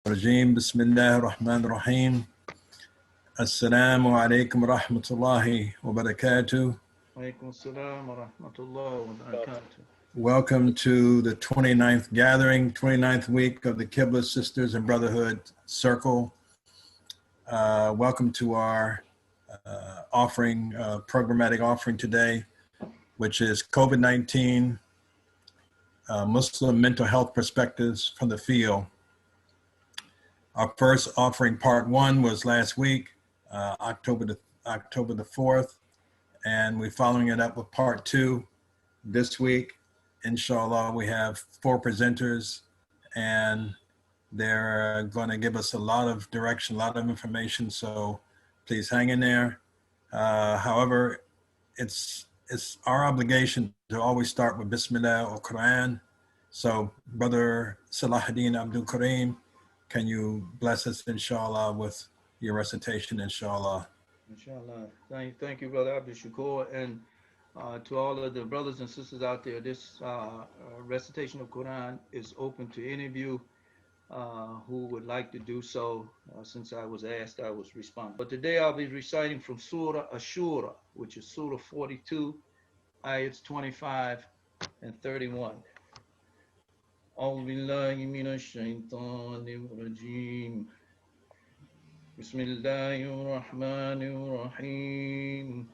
الرجيم بسم الله الرحمن الرحيم السلام عليكم ورحمة الله وبركاته. Alaikum assalam wa rahmatullah wa barakatuh. Welcome to the 29th gathering, 29th week of the Qibla Sisters and Brotherhood Circle. Welcome to our offering, programmatic offering today, which is COVID-19 Muslim mental health perspectives from the field. Our first offering, part one, was last week, October the 4th, and we're following it up with part two this week. Inshallah, we have 4 presenters, and they're going to give us a lot of direction, a lot of information, so please hang in there. However, it's our obligation to always start with Bismillah or Quran. So, Brother Salahuddin Abdul Kareem, can you bless us, inshallah, with your recitation, inshallah? Inshallah. Thank you, Brother Abdul Shakur. And to all of the brothers and sisters out there, this recitation of Quran is open to any of you who would like to do so. Since I was asked, I was responding. But today I'll be reciting from Surah Ashura, which is Surah 42, ayats 25 and 31. أعوذ بالله من الشيطان الرجيم بسم الله الرحمن الرحيم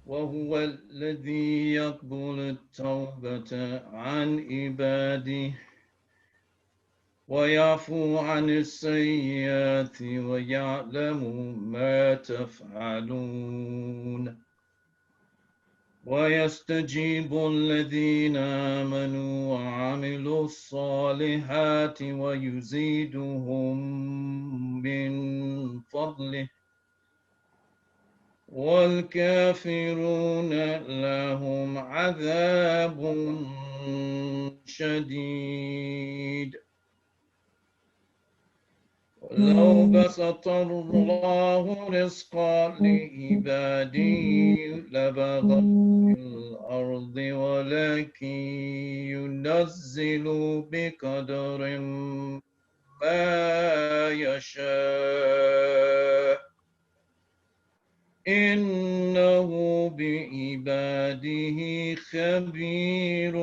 وهو الذي يقبل التوبة عن عباده ويعفو عن السيئات ويعلم ما تفعلون ويستجيب الذين آمنوا وعملوا الصالحات ويزيدهم من فضله والكافرون لهم عذاب شديد ولو بسط الله رزقا لعباده لبغوا في الأرض ولكن ينزل بقدر ما يشاء إنه بعباده خبير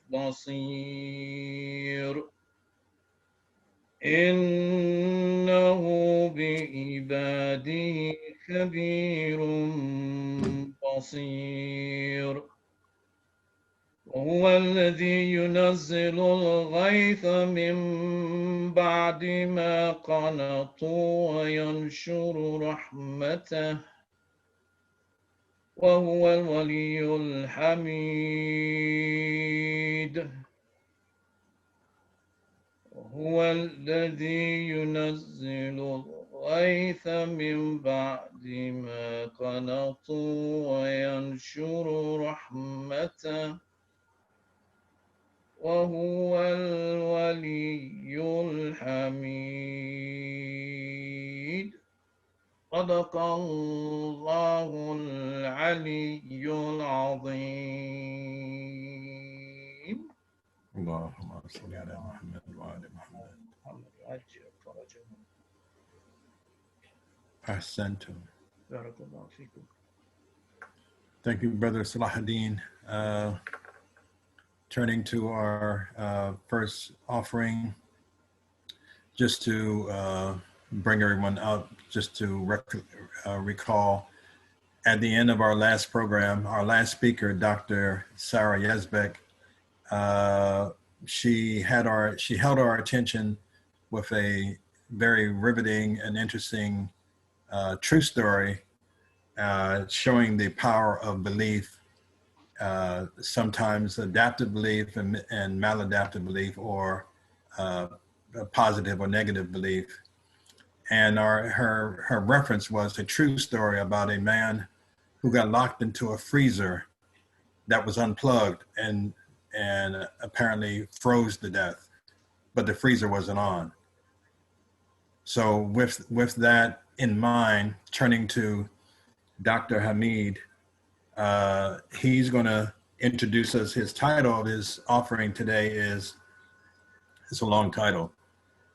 بصير إنه بعباده خبير بصير وهو الذي ينزل الغيث من بعد ما قنطوا وينشر رحمته وهو الولي الحميد هو الذي ينزل الغيث من بعد ما قنطوا وينشر رحمته وهو الولي الحميد صدق الله العلي العظيم. اللهم صل على محمد وآل محمد. Ahsantum. Thank you, Brother Salahuddin. Turning to our first offering, just to bring everyone out, just to recall, at the end of our last program, our last speaker, Dr. Sarah Yazbek, she held our attention with a very riveting and interesting true story showing the power of belief, sometimes adaptive belief and maladaptive belief, or positive or negative belief. And her reference was a true story about a man who got locked into a freezer that was unplugged and apparently froze to death, but the freezer wasn't on. So with that in mind, turning to Dr. Hamid, he's going to introduce us. His title of his offering today is, it's a long title,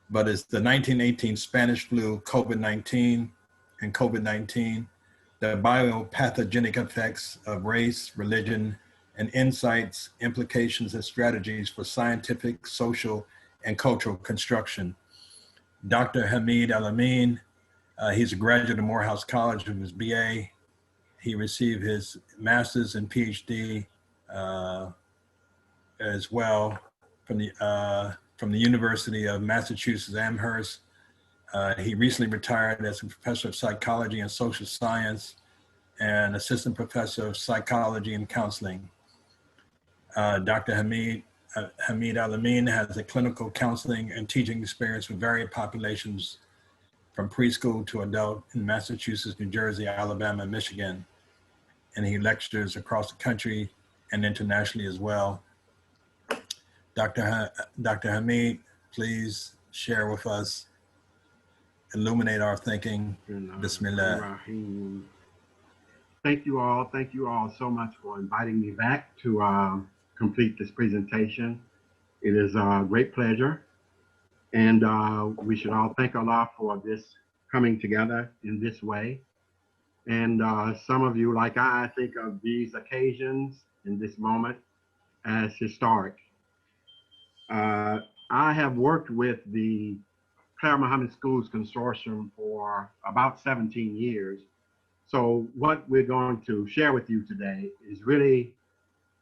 but it's the 1918 Spanish flu, COVID-19 and COVID-19, the biopathogenic effects of race, religion, and insights, implications, and strategies for scientific, social, and cultural construction. Dr. Hamid Al-Amin, he's a graduate of Morehouse College with his BA. He received his master's and PhD as well from the University of Massachusetts Amherst. He recently retired as a professor of psychology and social science and assistant professor of psychology and counseling. Dr. Hamid Al-Amin has a clinical counseling and teaching experience with varied populations from preschool to adult in Massachusetts, New Jersey, Alabama, and Michigan. And he lectures across the country and internationally as well. Dr. Hamid, please share with us, illuminate our thinking. Bismillah. Thank you all so much for inviting me back to complete this presentation. It is a great pleasure. And we should all thank Allah for this coming together in this way. And some of you, like I, think of these occasions in this moment as historic. I have worked with the Claire Muhammad Schools Consortium for about 17 years. So what we're going to share with you today is really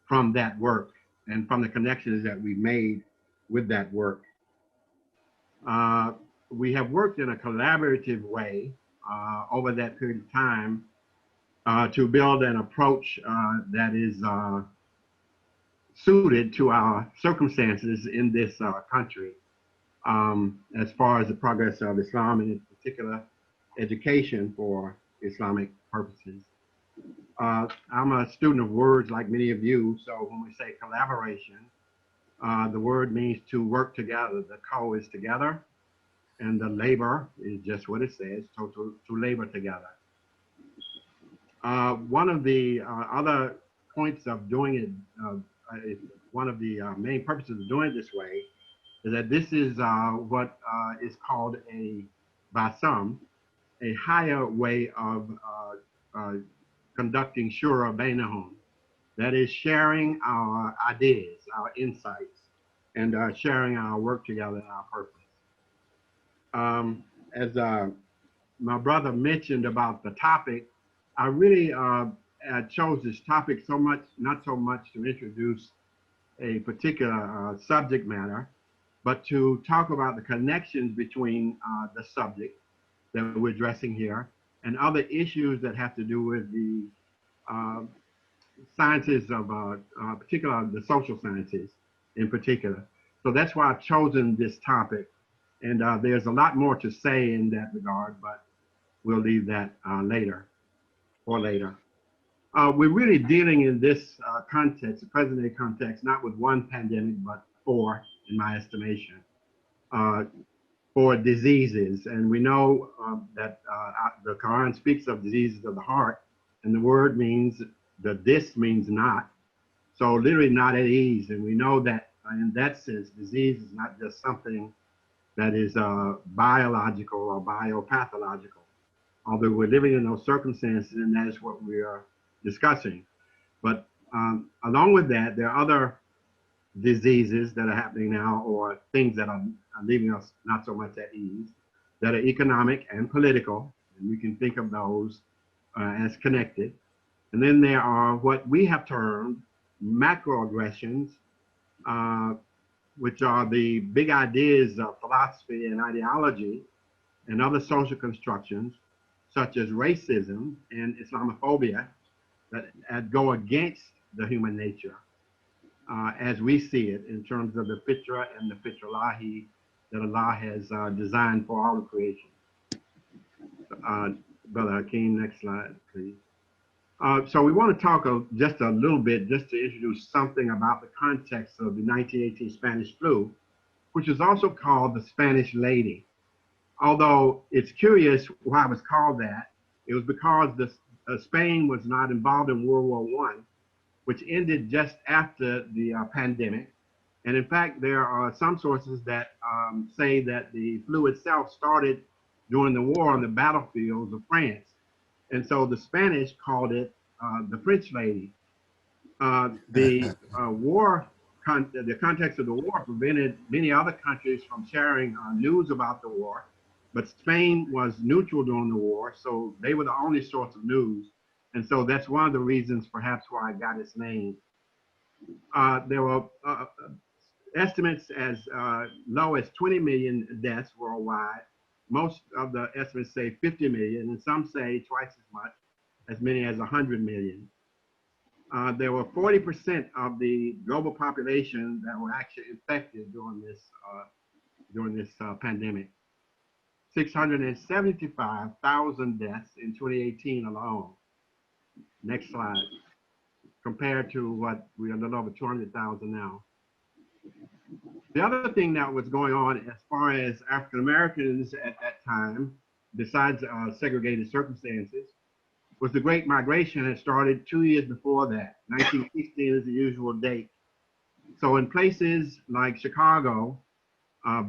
from that work and from the connections that we made with that work. We have worked in a collaborative way over that period of time to build an approach that is suited to our circumstances in this country as far as the progress of Islam and in particular education for Islamic purposes. I'm a student of words like many of you, so when we say collaboration, the word means to work together. The co is together, and the labor is just what it says, so to labor together. One of the other points of doing it, one of the main purposes of doing it this way is that this is what is called by some, a higher way of conducting shura bainahum. That is sharing our ideas, our insights, and sharing our work together and our purpose. As my brother mentioned about the topic, I really chose this topic not so much to introduce a particular subject matter, but to talk about the connections between the subject that we're addressing here and other issues that have to do with the sciences of, particularly the social sciences in particular. So that's why I've chosen this topic. And there's a lot more to say in that regard, but we'll leave that later. We're really dealing in this context, the present day context, not with one pandemic, but four, in my estimation, for diseases. And we know that the Quran speaks of diseases of the heart, and the word means, this means not. So literally not at ease. And we know that in that sense, disease is not just something that is biological or biopathological. Although we're living in those circumstances, and that is what we are discussing. But along with that, there are other diseases that are happening now, or things that are leaving us not so much at ease, that are economic and political, and we can think of those as connected. And then there are what we have termed macroaggressions, which are the big ideas of philosophy and ideology and other social constructions, such as racism and Islamophobia, that go against the human nature as we see it in terms of the fitra and the fitralahi that Allah has designed for all of creation. Brother Hakeem, next slide, please. So we want to talk just a little bit, just to introduce something about the context of the 1918 Spanish flu, which is also called the Spanish Lady. Although it's curious why it was called that. It was because Spain was not involved in World War I, which ended just after the pandemic. And in fact, there are some sources that say that the flu itself started during the war on the battlefields of France. And so the Spanish called it the French lady. The context of the war prevented many other countries from sharing news about the war, but Spain was neutral during the war, so they were the only source of news. And so that's one of the reasons perhaps why it got its name. There were estimates as low as 20 million deaths worldwide. Most of the estimates say 50 million, and some say twice as much, as many as 100 million. There were 40% of the global population that were actually infected during this pandemic. 675,000 deaths in 2018 alone. Next slide. Compared to what we are a little over 200,000 now. The other thing that was going on as far as African Americans at that time, besides segregated circumstances, was the Great Migration had started 2 years before that. 1916 is the usual date. So in places like Chicago,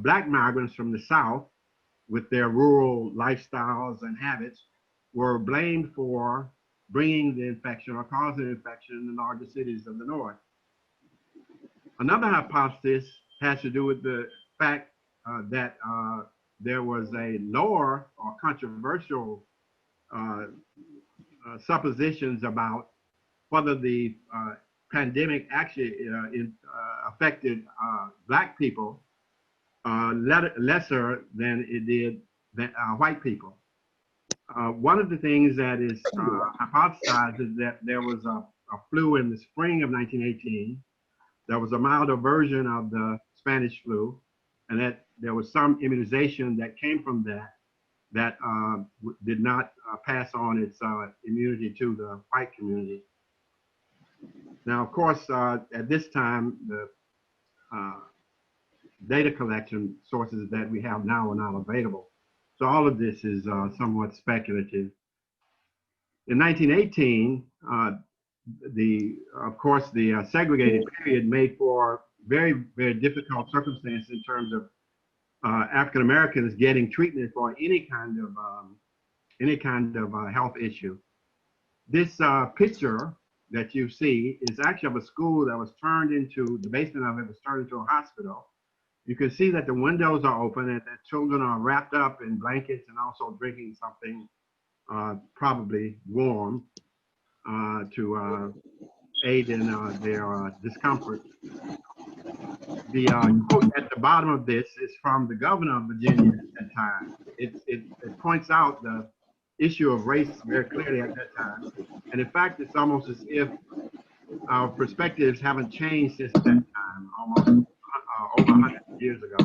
Black migrants from the South with their rural lifestyles and habits were blamed for bringing the infection or causing infection in the larger cities of the North. Another hypothesis has to do with the fact that there was a lower or controversial suppositions about whether the pandemic actually affected Black people lesser than it did white people. One of the things that is hypothesized is that there was a flu in the spring of 1918. There was a milder version of the Spanish flu, and that there was some immunization that came from that did not pass on its immunity to the white community. Now, of course, at this time, the data collection sources that we have now are not available. So all of this is somewhat speculative. In 1918, of course, the segregated period made for very, very difficult circumstances in terms of African Americans getting treatment for any kind of health issue. This picture that you see is actually of a school that was turned into, the basement of it was turned into a hospital. You can see that the windows are open and that children are wrapped up in blankets and also drinking something probably warm to aid in their discomfort. The quote at the bottom of this is from the governor of Virginia at that time. It points out the issue of race very clearly at that time. And in fact, it's almost as if our perspectives haven't changed since that time, almost over 100 years ago.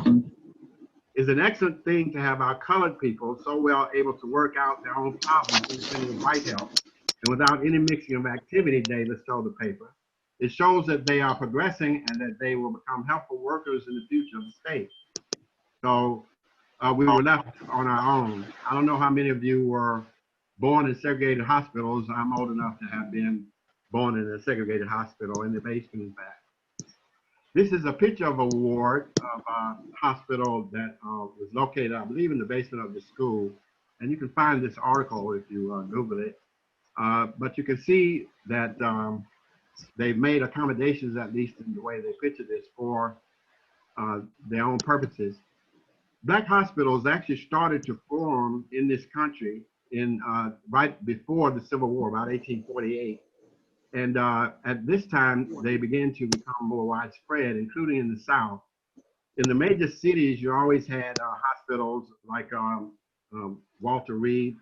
It's an excellent thing to have our colored people so well able to work out their own problems independent of white help and without any mixing of activity, Davis told the paper. It shows that they are progressing and that they will become helpful workers in the future of the state. So we were left on our own. I don't know how many of you were born in segregated hospitals. I'm old enough to have been born in a segregated hospital, in the basement, in fact. This is a picture of a ward of a hospital that was located, I believe, in the basement of the school. And you can find this article if you Google it. But you can see that they've made accommodations, at least in the way they picture this, for their own purposes. Black hospitals actually started to form in this country in right before the Civil War, about 1848. And at this time, they began to become more widespread, including in the South. In the major cities, you always had hospitals like Walter Reed,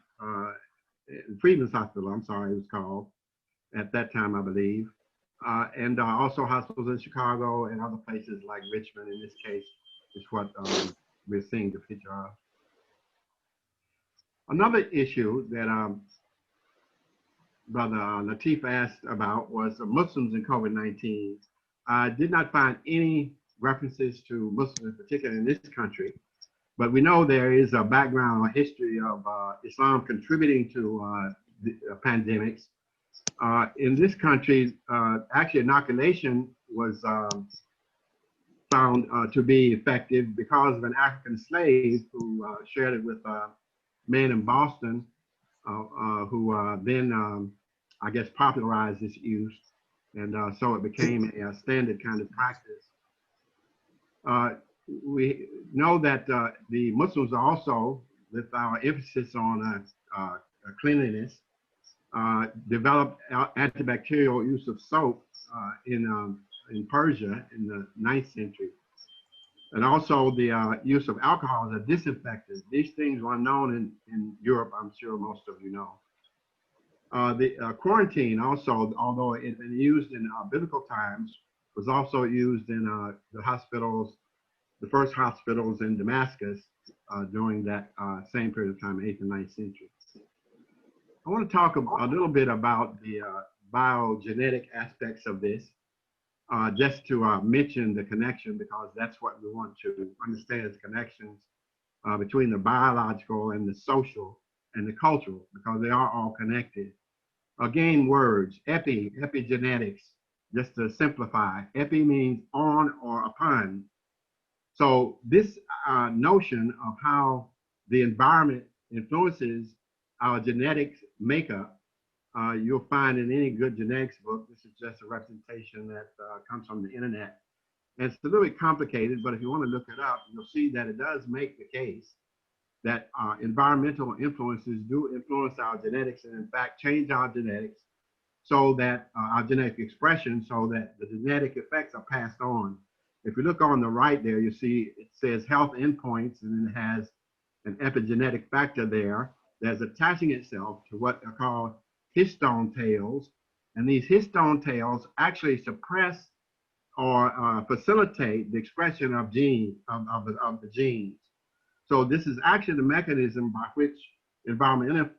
Freedman's Hospital, I'm sorry, it was called at that time, I believe. And also hospitals in Chicago and other places like Richmond, in this case, is what we're seeing the picture of. Another issue that Brother Lateef asked about was Muslims in COVID-19. I did not find any references to Muslims in particular in this country, but we know there is a background or history of Islam contributing to the pandemics. In this country, actually inoculation was found to be effective because of an African slave who shared it with a man in Boston who then, I guess, popularized this use. And so it became a standard kind of practice. We know that the Muslims also, with our emphasis on cleanliness, developed antibacterial use of soap in Persia in the 9th century. And also the use of alcohol as a disinfectant. These things were unknown in Europe, I'm sure most of you know. The quarantine also, although it had been used in biblical times, was also used in the hospitals, the first hospitals in Damascus during that same period of time, 8th and 9th century. I want to talk a little bit about the biogenetic aspects of this, just to mention the connection, because that's what we want to understand, is connections between the biological and the social and the cultural, because they are all connected. Again, words, epigenetics, just to simplify. Epi means on or upon. So this notion of how the environment influences our genetics makeup, you'll find in any good genetics book. This is just a representation that comes from the internet. And it's a little bit complicated, but if you want to look it up, you'll see that it does make the case that environmental influences do influence our genetics, and in fact change our genetics so that our genetic expression, so that the genetic effects are passed on. If you look on the right there, you see it says health endpoints, and then it has an epigenetic factor there that's attaching itself to what are called histone tails. And these histone tails actually suppress or facilitate the expression of the genes. So this is actually the mechanism by which environment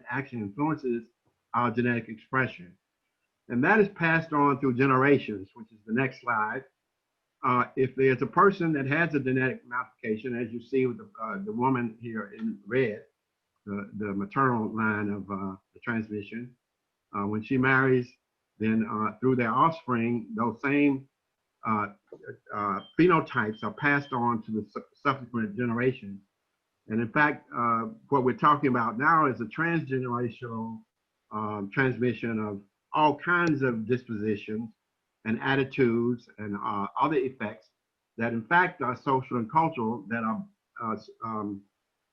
actually influences our genetic expression. And that is passed on through generations, which is the next slide. If there's a person that has a genetic modification, as you see with the woman here in red, the maternal line of the transmission, when she marries, then through their offspring, those same phenotypes are passed on to the subsequent generations. And in fact, what we're talking about now is a transgenerational transmission of all kinds of dispositions and attitudes and other effects that in fact are social and cultural, that are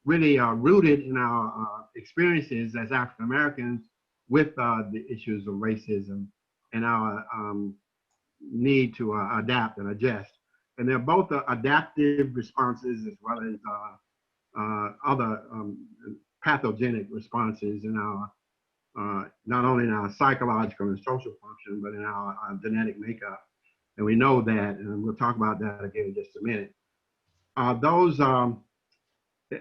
really rooted in our experiences as African Americans with the issues of racism and our need to adapt and adjust. And they're both adaptive responses as well as other pathogenic responses in our, not only in our psychological and social function, but in our genetic makeup. And we know that, and we'll talk about that again in just a minute. Those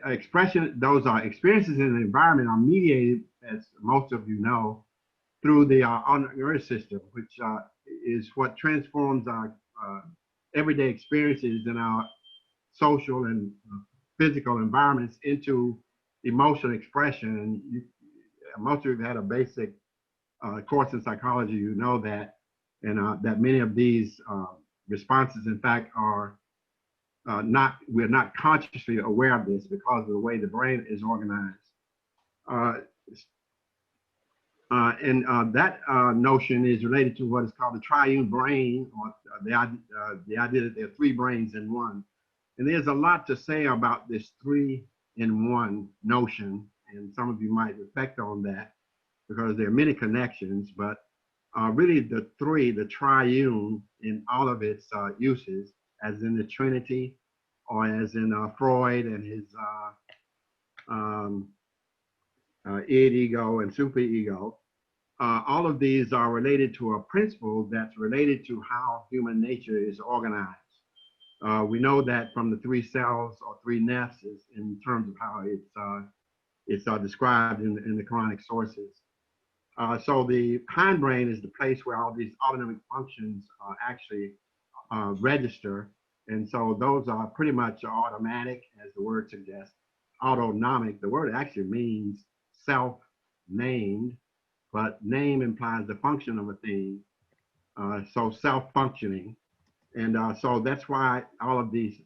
experiences in the environment are mediated, as most of you know, through the autonomic nervous system, which is what transforms our everyday experiences in our social and physical environments into emotional expression. And most of you have had a basic course in psychology, you know that, and that many of these responses, in fact, are we're not consciously aware of this because of the way the brain is organized. That notion is related to what is called the triune brain, or the idea that there are three brains in one. And there's a lot to say about this 3-in-1 notion, and some of you might reflect on that because there are many connections, but really the triune in all of its uses, as in the Trinity, or as in Freud and his id, ego, and superego. All of these are related to a principle that's related to how human nature is organized. We know that from the 3 cells or 3 nefs in terms of how it's described in the Quranic sources. So the hindbrain is the place where all these autonomic functions actually register. And so those are pretty much automatic, as the word suggests. Autonomic, the word actually means self-named, but name implies the function of a thing. So self-functioning. And so that's why all of these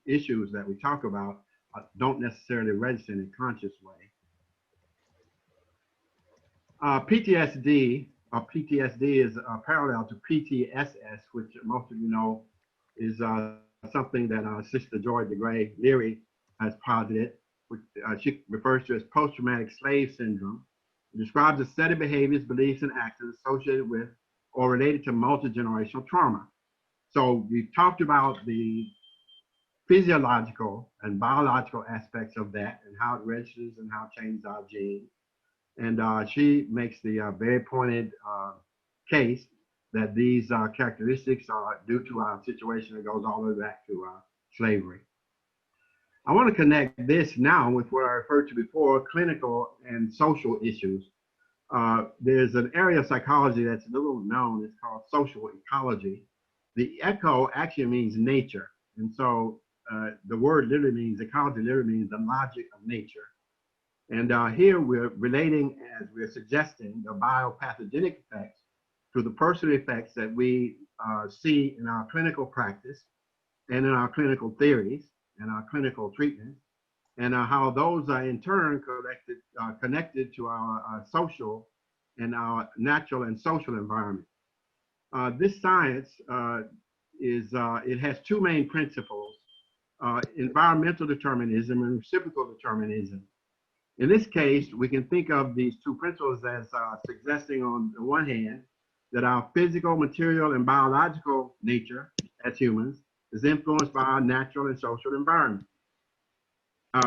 issues that we talk about don't necessarily register in a conscious way. PTSD is parallel to PTSS, which most of you know is something that Sister Joy DeGray Leary has posited, which she refers to as post-traumatic slave syndrome. It describes a set of behaviors, beliefs, and actions associated with or related to multi-generational trauma. So we've talked about the physiological and biological aspects of that and how it registers and how it changes our genes. And she makes the very pointed case that these characteristics are due to our situation that goes all the way back to slavery. I want to connect this now with what I referred to before, clinical and social issues. There's an area of psychology that's a little known. It's called social ecology. The eco actually means nature. And so the word literally means, ecology literally means the logic of nature. And here we're relating, as we're suggesting, the biopathogenic effects to the personal effects that we see in our clinical practice and in our clinical theories and our clinical treatments, and how those are in turn connected to our social and our natural and social environment. This science it has two main principles, environmental determinism and reciprocal determinism. In this case, we can think of these two principles as suggesting on the one hand that our physical, material, and biological nature as humans is influenced by our natural and social environment.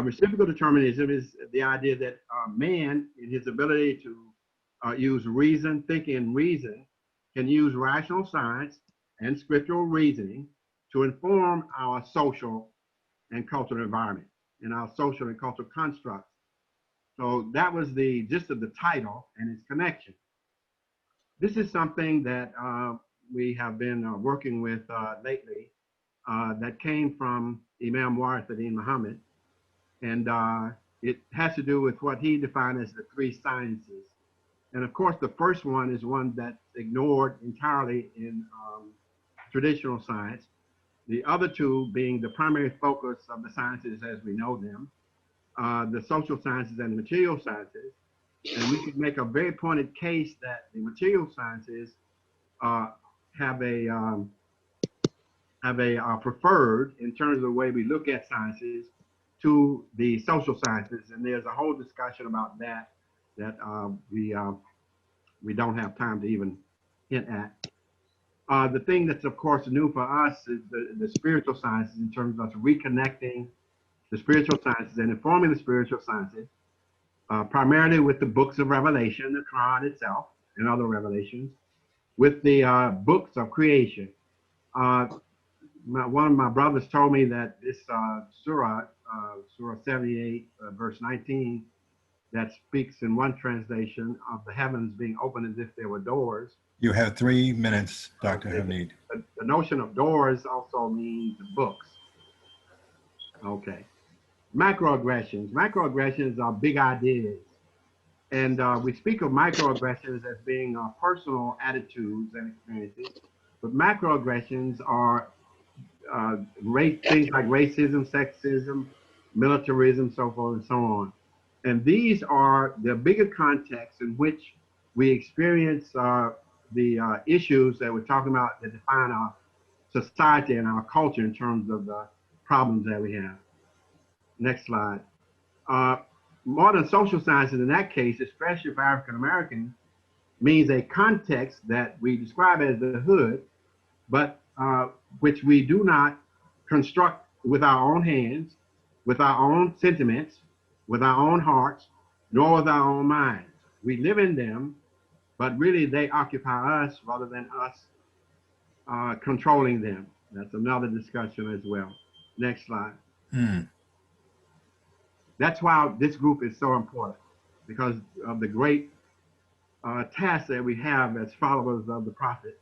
Reciprocal determinism is the idea that man, in his ability to use reason, thinking and reason, can use rational science and scriptural reasoning to inform our social and cultural environment and our social and cultural constructs. So that was the gist of the title and its connection. This is something that we have been working with lately that came from Imam Warithuddin Muhammad. And it has to do with what he defined as the three sciences. And of course, the first one is one that's ignored entirely in traditional science. The other two being the primary focus of the sciences as we know them, the social sciences and the material sciences. And we could make a very pointed case that the material sciences have a preferred, in terms of the way we look at sciences, to the social sciences. And there's a whole discussion about that we don't have time to even hint at. The thing that's of course new for us is the spiritual sciences, in terms of us reconnecting the spiritual sciences and informing the spiritual sciences, primarily with the books of Revelation, the Quran itself, and other revelations, with the books of creation. One of my brothers told me that this surah, Surah 78, verse 19, that speaks in one translation of the heavens being open as if there were doors. You have 3 minutes, Dr. Hamid. The notion of doors also means books. Okay. Macroaggressions. Macroaggressions are big ideas. And we speak of microaggressions as being personal attitudes and experiences, but macroaggressions are things like racism, sexism, militarism, so forth and so on. And these are the bigger contexts in which we experience the issues that we're talking about that define our society and our culture in terms of the problems that we have. Next slide. Modern social sciences in that case, especially for African Americans, means a context that we describe as the hood, but which we do not construct with our own hands, with our own sentiments, with our own hearts, nor with our own minds. We live in them, but really they occupy us rather than us controlling them. That's another discussion as well. Next slide. That's why this group is so important, because of the great task that we have as followers of the Prophet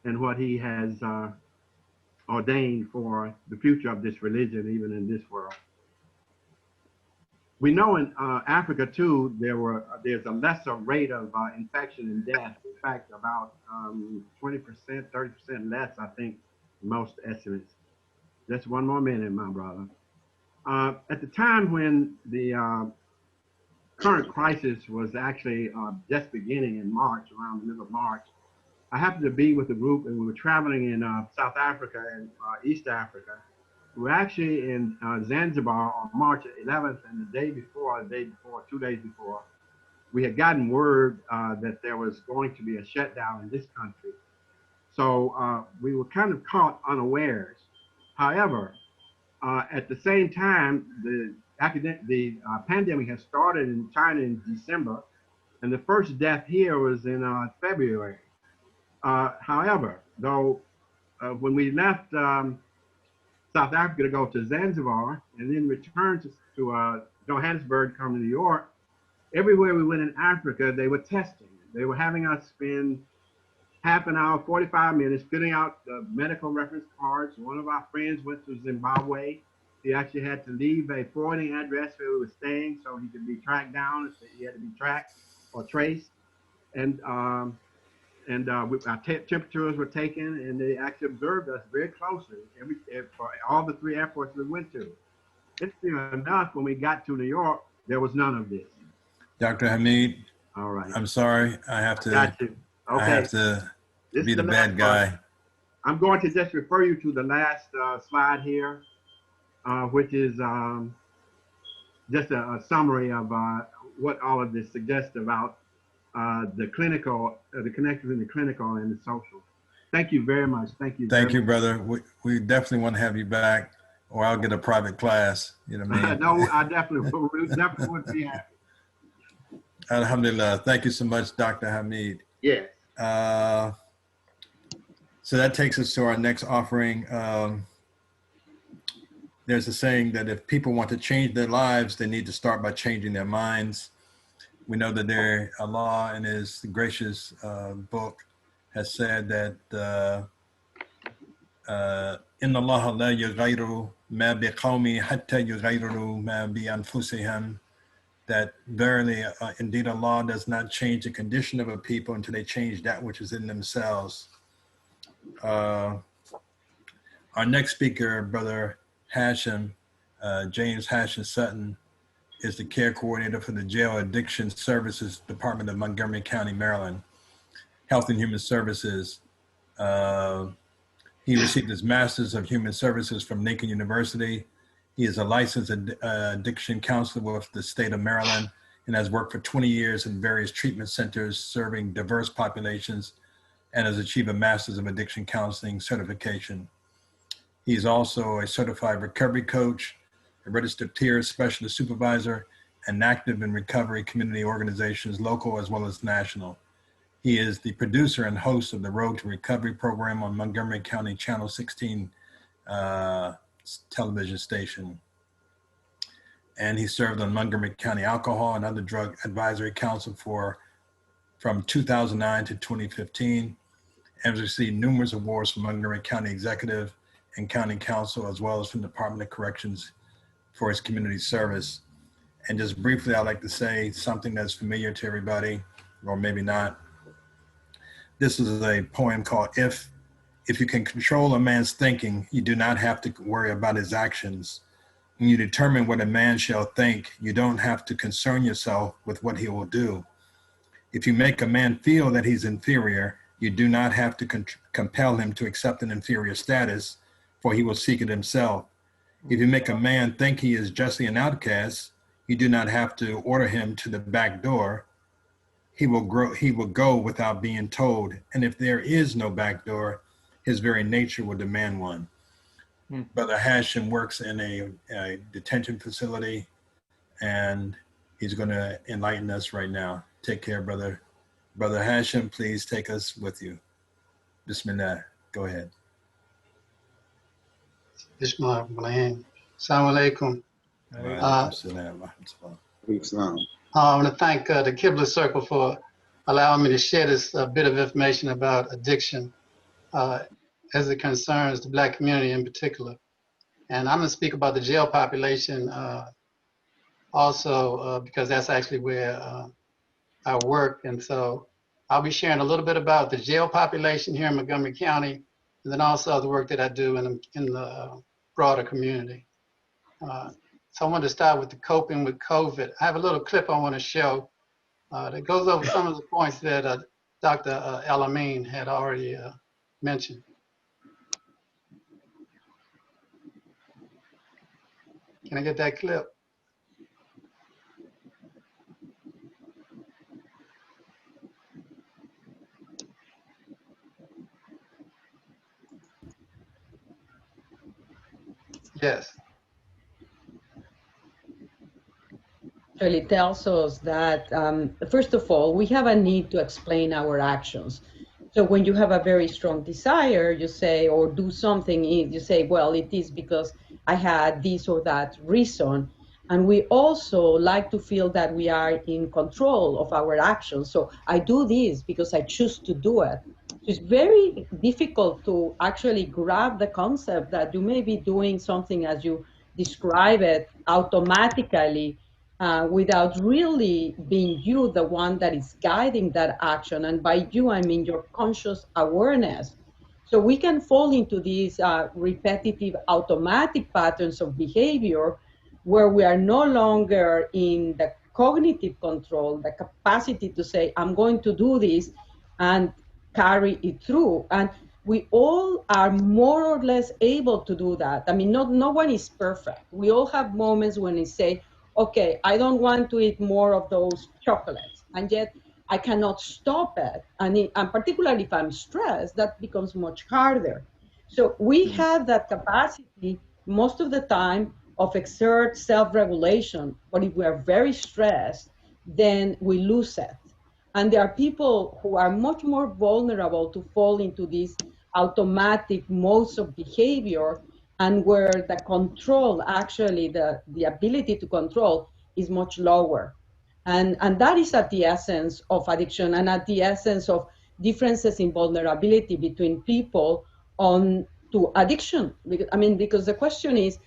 and what he has ordained for the future of this religion, even in this world. We know in Africa too, there's a lesser rate of infection and death. In fact, about 20%, 30% less, I think, most estimates. Just one more minute, my brother. At the time when the current crisis was actually just beginning in March, around the middle of March, I happened to be with a group, and we were traveling in South Africa and East Africa. We were actually in Zanzibar on March 11th, and the day before, 2 days before, we had gotten word that there was going to be a shutdown in this country. So we were kind of caught unawares. However, at the same time, the pandemic had started in China in December, and the first death here was in February. However, though, when we left South Africa to go to Zanzibar and then return to Johannesburg, come to New York, everywhere we went in Africa, they were testing. They were having us spend half an hour, 45 minutes, filling out the medical reference cards. One of our friends went to Zimbabwe. He actually had to leave a forwarding address where we were staying so he could be tracked down. He had to be tracked or traced. And our temperatures were taken, and they actually observed us very closely for all the 3 airports we went to. Interesting enough, when we got to New York, there was none of this. Dr. Hamid, All right. I'm sorry. I have to, Got you. Okay. I have to This be is the last bad guy. part. I'm going to just refer you to the last slide here, which is just a summary of what all of this suggests about the clinical, the connection between the clinical and the social. Thank you very much. Thank you. Thank you, brother. We definitely want to have you back, or I'll get a private class. You know what I mean? No, I definitely would be happy. Alhamdulillah. Thank you so much, Dr. Hamid. Yes. So that takes us to our next offering. There's a saying that if people want to change their lives, they need to start by changing their minds. We know that Allah in His gracious book has said that Inna Allah la yughayyiru ma biqawmi hatta yughayyiru ma bi anfusihim, that verily, indeed, Allah does not change the condition of a people until they change that which is in themselves. Our next speaker, Brother Hashim, James Hashim Sutton, is the care coordinator for the Jail Addiction Services Department of Montgomery County, Maryland, Health and Human Services. He received his Master's of Human Services from Lincoln University. He is a licensed addiction counselor with the state of Maryland and has worked for 20 years in various treatment centers serving diverse populations, and has achieved a Master's of Addiction Counseling certification. He's also a certified recovery coach, a registered peer specialist supervisor, and active in recovery community organizations, local as well as national. He is the producer and host of the Road to Recovery program on Montgomery County Channel 16 television station. And he served on Montgomery County Alcohol and Other Drug Advisory Council from 2009 to 2015, and has received numerous awards from Montgomery County Executive and County Council, as well as from the Department of Corrections for his community service. And just briefly, I'd like to say something that's familiar to everybody, or maybe not. This is a poem called If you can control a man's thinking, you do not have to worry about his actions. When you determine what a man shall think, you don't have to concern yourself with what he will do. If you make a man feel that he's inferior, you do not have to compel him to accept an inferior status, for he will seek it himself. If you make a man think he is justly an outcast, you do not have to order him to the back door. He will go without being told. And if there is no back door, his very nature will demand one. Brother Hashim works in a detention facility, and he's going to enlighten us right now. Take care, brother. Brother Hashim, please take us with you. Bismillah. Go ahead. Bismillah. Assalamu alaikum. I want to thank the Qibla Circle for allowing me to share this bit of information about addiction as it concerns the Black community in particular. And I'm going to speak about the jail population also because that's actually where I work. And so I'll be sharing a little bit about the jail population here in Montgomery County, and then also the work that I do in the broader community. So I wanted to start with the coping with COVID. I have a little clip I want to show that goes over some of the points that Dr. El-Amin had already mentioned. Can I get that clip? Yes. Actually tells us that, first of all, we have a need to explain our actions. So when you have a very strong desire, you say, or do something, you say, well, it is because I had this or that reason. And we also like to feel that we are in control of our actions. So I do this because I choose to do it. So it's very difficult to actually grab the concept that you may be doing something as you describe it automatically, without really being you, the one that is guiding that action. And by you, I mean your conscious awareness. So we can fall into these repetitive automatic patterns of behavior where we are no longer in the cognitive control, the capacity to say, I'm going to do this and carry it through. And we all are more or less able to do that. I mean, no one is perfect. We all have moments when we say, okay, I don't want to eat more of those chocolates, and yet I cannot stop it. And particularly if I'm stressed, that becomes much harder. So we have that capacity most of the time of exert self-regulation, but if we are very stressed, then we lose it. And there are people who are much more vulnerable to fall into these automatic modes of behavior, and where the control, actually the ability to control, is much lower. And that is at the essence of addiction, and at the essence of differences in vulnerability between people on to addiction. Because the question is,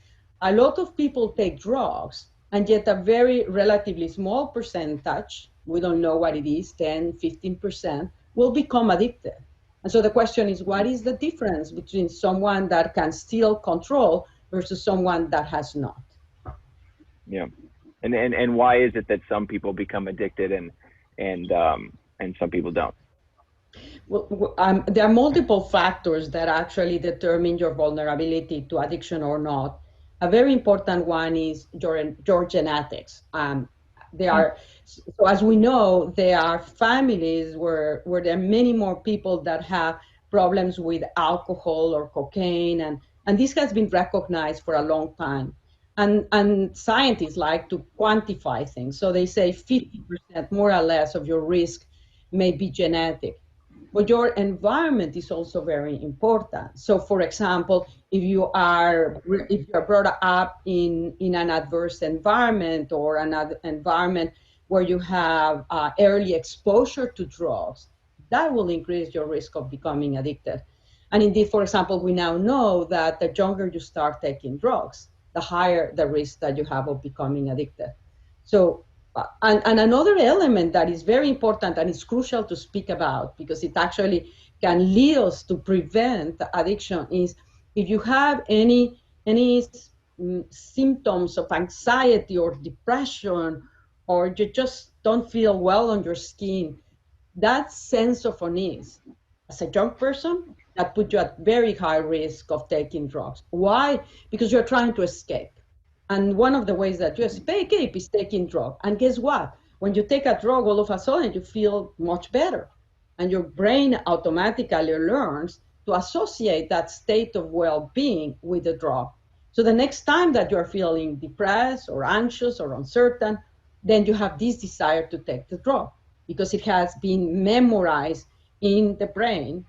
a lot of people take drugs, and yet a very relatively small percentage, we don't know what it is, 10, 15%, will become addicted. And so the question is, what is the difference between someone that can still control versus someone that has not? Yeah. And why is it that some people become addicted and some people don't? Well, there are multiple factors that actually determine your vulnerability to addiction or not. A very important one is your genetics. So as we know, there are families where there are many more people that have problems with alcohol or cocaine, and this has been recognized for a long time. And scientists like to quantify things. So they say 50% more or less of your risk may be genetic. But your environment is also very important. So for example, if you're brought up in an adverse environment, or an environment where you have early exposure to drugs, that will increase your risk of becoming addicted. And indeed, for example, we now know that the younger you start taking drugs, the higher the risk that you have of becoming addicted. So, and another element that is very important and is crucial to speak about, because it actually can lead us to prevent addiction, is if you have any symptoms of anxiety or depression, or you just don't feel well on your skin, that sense of unease as a young person, that puts you at very high risk of taking drugs. Why? Because you're trying to escape. And one of the ways that you escape is taking drugs. And guess what? When you take a drug, all of a sudden you feel much better. And your brain automatically learns to associate that state of well-being with the drug. So the next time that you're feeling depressed or anxious or uncertain, then you have this desire to take the drug, because it has been memorized in the brain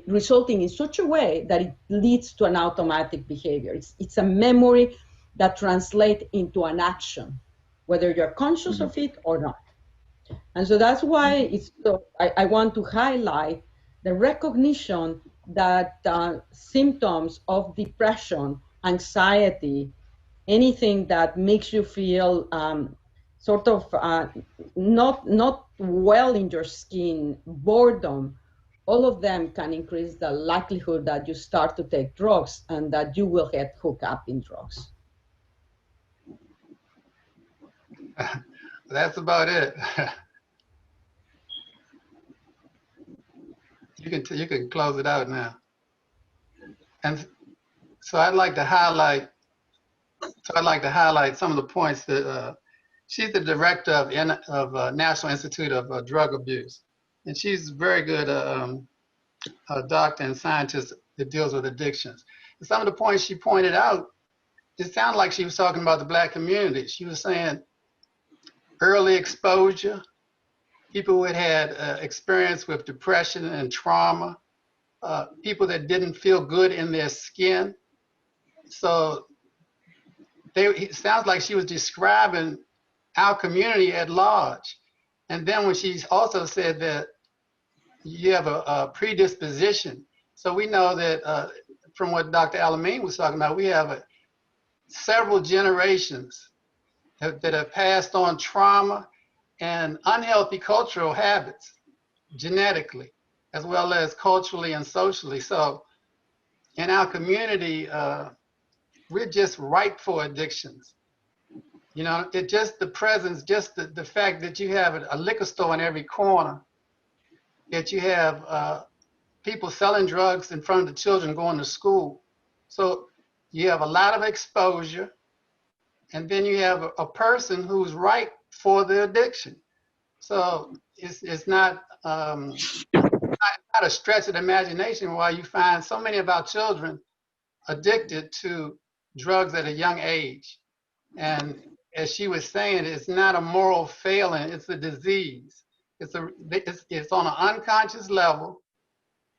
resulting in such a way that it leads to an automatic behavior. It's a memory that translates into an action, whether you're conscious of it or not. And so that's why I want to highlight the recognition that symptoms of depression, anxiety, anything that makes you feel sort of not well in your skin, boredom, all of them can increase the likelihood that you start to take drugs and that you will get hooked up in drugs. That's about it. You can close it out now. And so I'd like to highlight some of the points that she's the director of National Institute of Drug Abuse, and she's very good a doctor and scientist that deals with addictions. And some of the points she pointed out, it sounded like she was talking about the Black community. She was saying early exposure, people who had experience with depression and trauma, people that didn't feel good in their skin. So it sounds like she was describing our community at large. And then when she also said that you have a predisposition. So we know that from what Dr. Alameen was talking about, we have several generations that have passed on trauma and unhealthy cultural habits genetically, as well as culturally and socially. So in our community, we're just ripe for addictions. You know, it just the presence, just the fact that you have a liquor store in every corner, that you have people selling drugs in front of the children going to school. So you have a lot of exposure, and then you have a person who's ripe for the addiction. So it's not a stretch of the imagination why you find so many of our children addicted to drugs at a young age. And as she was saying, it's not a moral failing, it's a disease. It's on an unconscious level.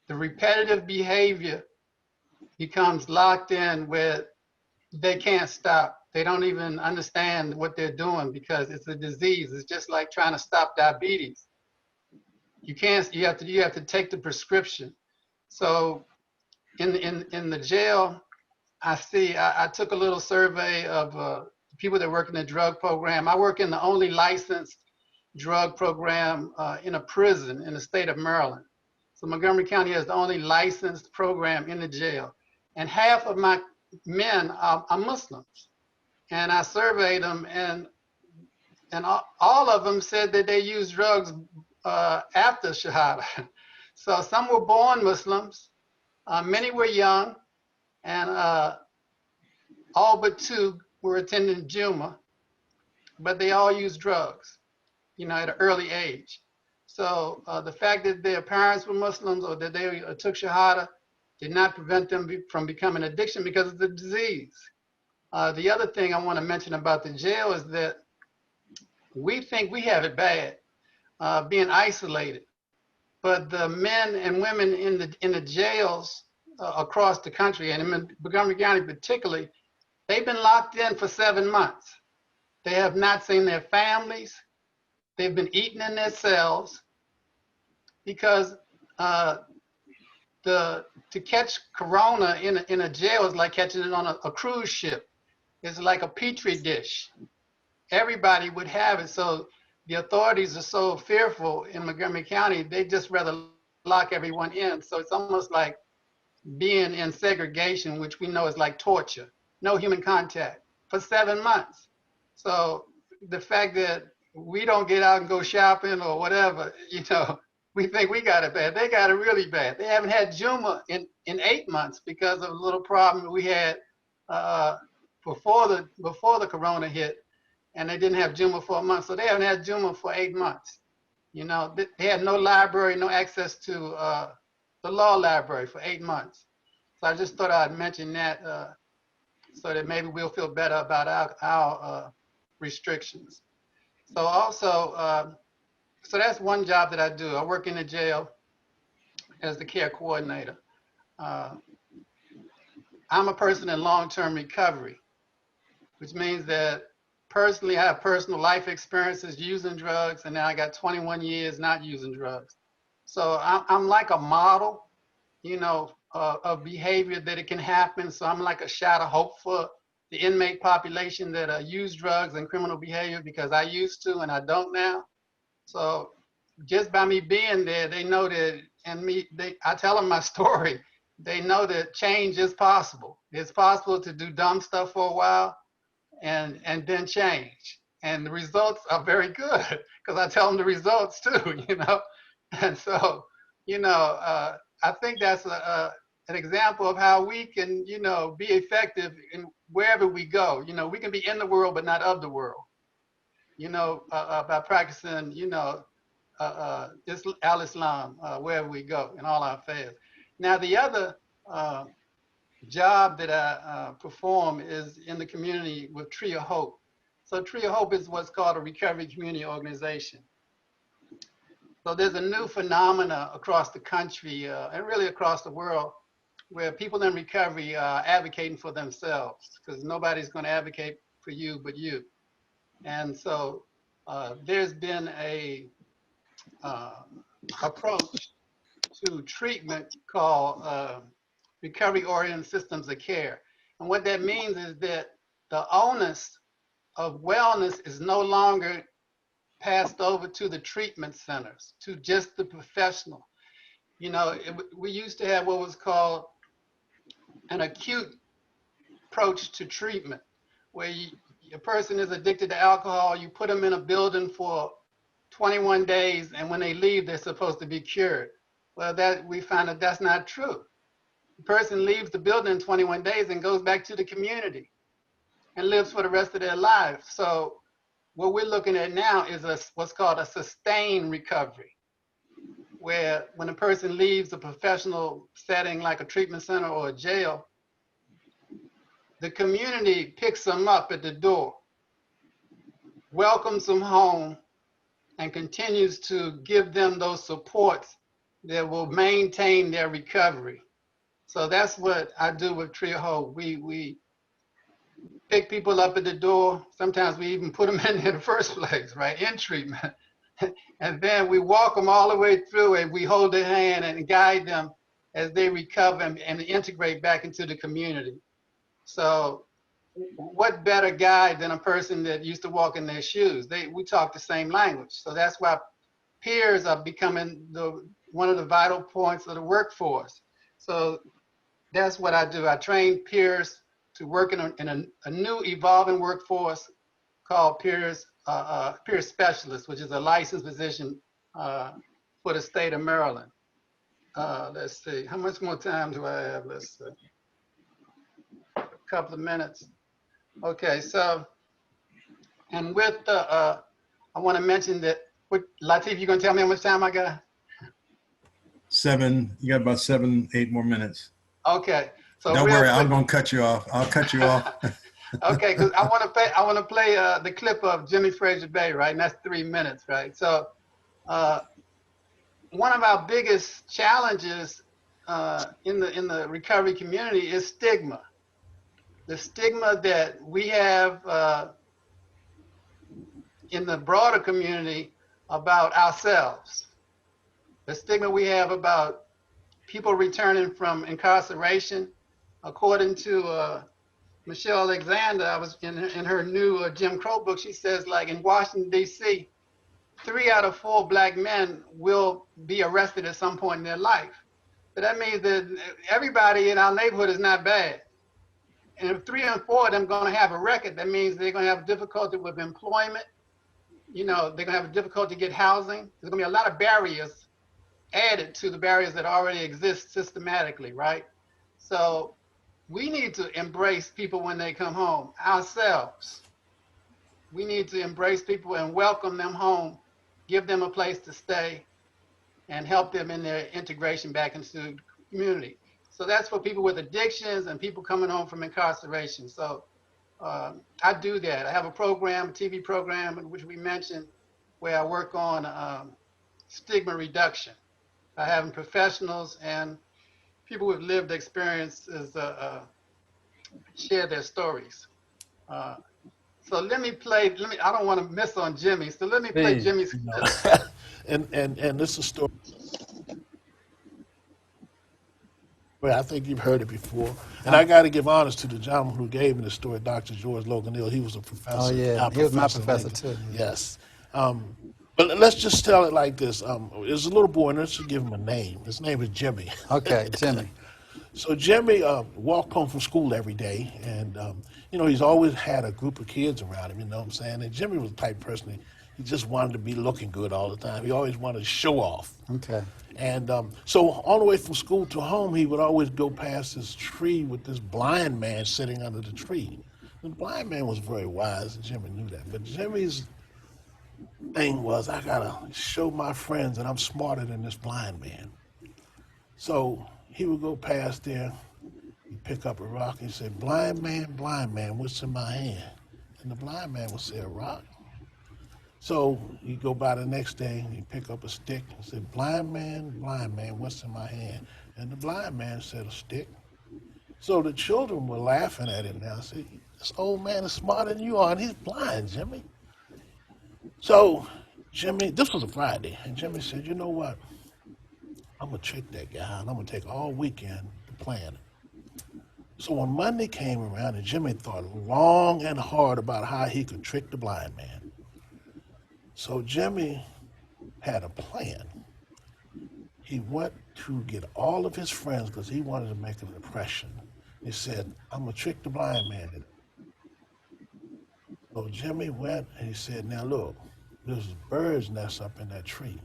The repetitive behavior becomes locked in where they can't stop. They don't even understand what they're doing because it's a disease. It's just like trying to stop diabetes. You have to take the prescription. So in the jail, I took a little survey of people that work in the drug program. I work in the only licensed drug program in a prison in the state of Maryland. So Montgomery County has the only licensed program in the jail. And half of my men are Muslims. And I surveyed them, and all of them said that they use drugs after Shahada. So some were born Muslims, many were young, and all but 2 were attending Juma, but they all used drugs, you know, at an early age. So the fact that their parents were Muslims or that they took Shahada did not prevent them from becoming addiction because of the disease. The other thing I want to mention about the jail is that we think we have it bad, being isolated, but the men and women in the jails across the country, and in Montgomery County particularly, they've been locked in for 7 months. They have not seen their families. They've been eating in their cells because to catch corona in a jail is like catching it on a cruise ship. It's like a petri dish. Everybody would have it. So the authorities are so fearful in Montgomery County, they just rather lock everyone in. So it's almost like being in segregation, which we know is like torture, no human contact for 7 months. So the fact that we don't get out and go shopping or whatever, you know, we think we got it bad. They got it really bad. They haven't had Juma in 8 months because of a little problem we had before the corona hit, and they didn't have Juma for a month. So they haven't had Juma for 8 months. You know, they had no library, no access to the law library for 8 months. So I just thought I'd mention that so that maybe we'll feel better about our restrictions. So also, so that's one job that I do. I work in the jail as the care coordinator. I'm a person in long-term recovery, which means that personally I have personal life experiences using drugs, and then I got 21 years not using drugs. So I'm like a model, you know, of behavior that it can happen. So I'm like a shot of hope for the inmate population that use drugs and criminal behavior, because I used to and I don't now. So just by me being there, they know that, and I tell them my story. They know that change is possible. It's possible to do dumb stuff for a while and then change. And the results are very good because I tell them the results too, you know? And so, you know, I think that's an example of how we can, you know, be effective in wherever we go. You know, we can be in the world, but not of the world, you know, by practicing, you know, al-Islam, wherever we go in all our affairs. Now, the other job that I perform is in the community with Tree of Hope. So Tree of Hope is what's called a recovery community organization. So there's a new phenomena across the country and really across the world where people in recovery are advocating for themselves because nobody's going to advocate for you but you. And so there's been a approach to treatment called recovery-oriented systems of care. And what that means is that the onus of wellness is no longer passed over to the treatment centers, to just the professional. You know, we used to have what was called an acute approach to treatment, where a person is addicted to alcohol, you put them in a building for 21 days, and when they leave, they're supposed to be cured. Well, we find that that's not true. The person leaves the building in 21 days and goes back to the community and lives for the rest of their life. So what we're looking at now is what's called a sustained recovery, where when a person leaves a professional setting like a treatment center or a jail, the community picks them up at the door, welcomes them home, and continues to give them those supports that will maintain their recovery. So that's what I do with Tree of Hope. We pick people up at the door. Sometimes we even put them in there in the first place, right, in treatment. And then we walk them all the way through and we hold their hand and guide them as they recover and integrate back into the community. So what better guide than a person that used to walk in their shoes? We talk the same language. So that's why peers are becoming one of the vital points of the workforce. So that's what I do. I train peers to work in a new evolving workforce called peer specialists, which is a licensed position for the state of Maryland. Let's see, how much more time do I have? Let's see, a couple of minutes. Okay, so, and with I want to mention that, Latif, you gonna tell me how much time I got? You got about 7-8 more minutes. Okay. So don't worry, I'm going to cut you off. I'll cut you off. Okay, because I want to play the clip of Jimmy Frazier Bay, right? And that's 3 minutes, right? So one of our biggest challenges in the recovery community is stigma. The stigma that we have in the broader community about ourselves. The stigma we have about people returning from incarceration. According to Michelle Alexander, I was in her new Jim Crow book, she says, like in Washington, D.C., 3 out of 4 Black men will be arrested at some point in their life. So that means that everybody in our neighborhood is not bad. And if 3 and 4 of them are going to have a record, that means they're going to have difficulty with employment. You know, they're going to have difficulty to get housing. There's going to be a lot of barriers added to the barriers that already exist systematically, right? So we need to embrace people when they come home, ourselves. We need to embrace people and welcome them home, give them a place to stay, and help them in their integration back into the community. So that's for people with addictions and people coming home from incarceration. So I do that. I have a program, a TV program, which we mentioned, where I work on stigma reduction by having professionals and people with lived experiences share their stories. So let me play, I don't want to miss on Jimmy, so let me play Jimmy's clip. And this is a story. Well, I think you've heard it before. And I got to give honors to the gentleman who gave me the story, Dr. George Logan Hill. He was a professor. Oh, yeah. our He was my in professor, English. too. Yes. But let's just tell it like this. There's a little boy, and let's just give him a name. His name is Jimmy. Okay, Jimmy. So Jimmy walked home from school every day, and he's always had a group of kids around him. You know what I'm saying? And Jimmy was the type of person he just wanted to be looking good all the time. He always wanted to show off. Okay. And so on the way from school to home, he would always go past this tree with this blind man sitting under the tree. The blind man was very wise, and Jimmy knew that. But Jimmy's thing was, I gotta show my friends that I'm smarter than this blind man. So he would go past there, he'd pick up a rock, and he'd say, blind man, what's in my hand? And the blind man would say, a rock. So he'd go by the next day, and he'd pick up a stick and say, blind man, what's in my hand? And the blind man said, a stick. So the children were laughing at him now. See, this old man is smarter than you are, and he's blind, Jimmy. So Jimmy, this was a Friday, and Jimmy said, you know what? I'm going to trick that guy, and I'm going to take all weekend to plan it. So when Monday came around, and Jimmy thought long and hard about how he could trick the blind man. So Jimmy had a plan. He went to get all of his friends because he wanted to make an impression. He said, I'm going to trick the blind man. So Jimmy went and he said, now look, there's a bird's nest up in that tree,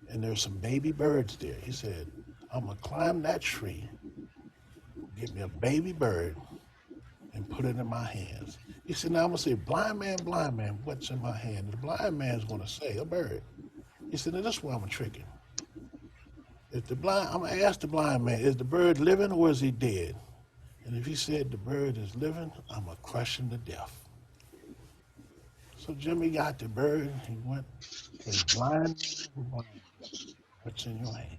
and there's some baby birds there. He said, I'm going to climb that tree, get me a baby bird, and put it in my hands. He said, now I'm going to say, blind man, what's in my hand? And the blind man's going to say, a bird. He said, now this is where I'm going to trick him. I'm going to ask the blind man, is the bird living or is he dead? And if he said the bird is living, I'm going to crush him to death. So Jimmy got the bird, he went, and blind man, what's in your hand?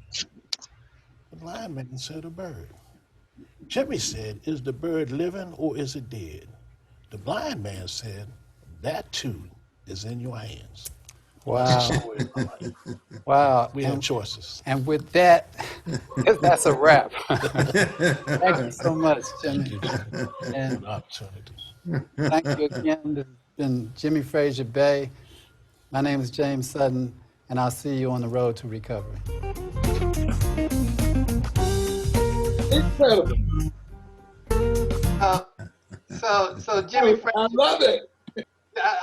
The blind man said, a bird. Jimmy said, is the bird living or is it dead? The blind man said, that too is in your hands. Wow. Wow. We have choices. And with that, that's a wrap. Thank you so much, Jimmy. And An opportunity. thank you again. This has been Jimmy Frazier Bay. My name is James Sutton, and I'll see you on the road to recovery. Incredible. So Jimmy Frazier, I love it.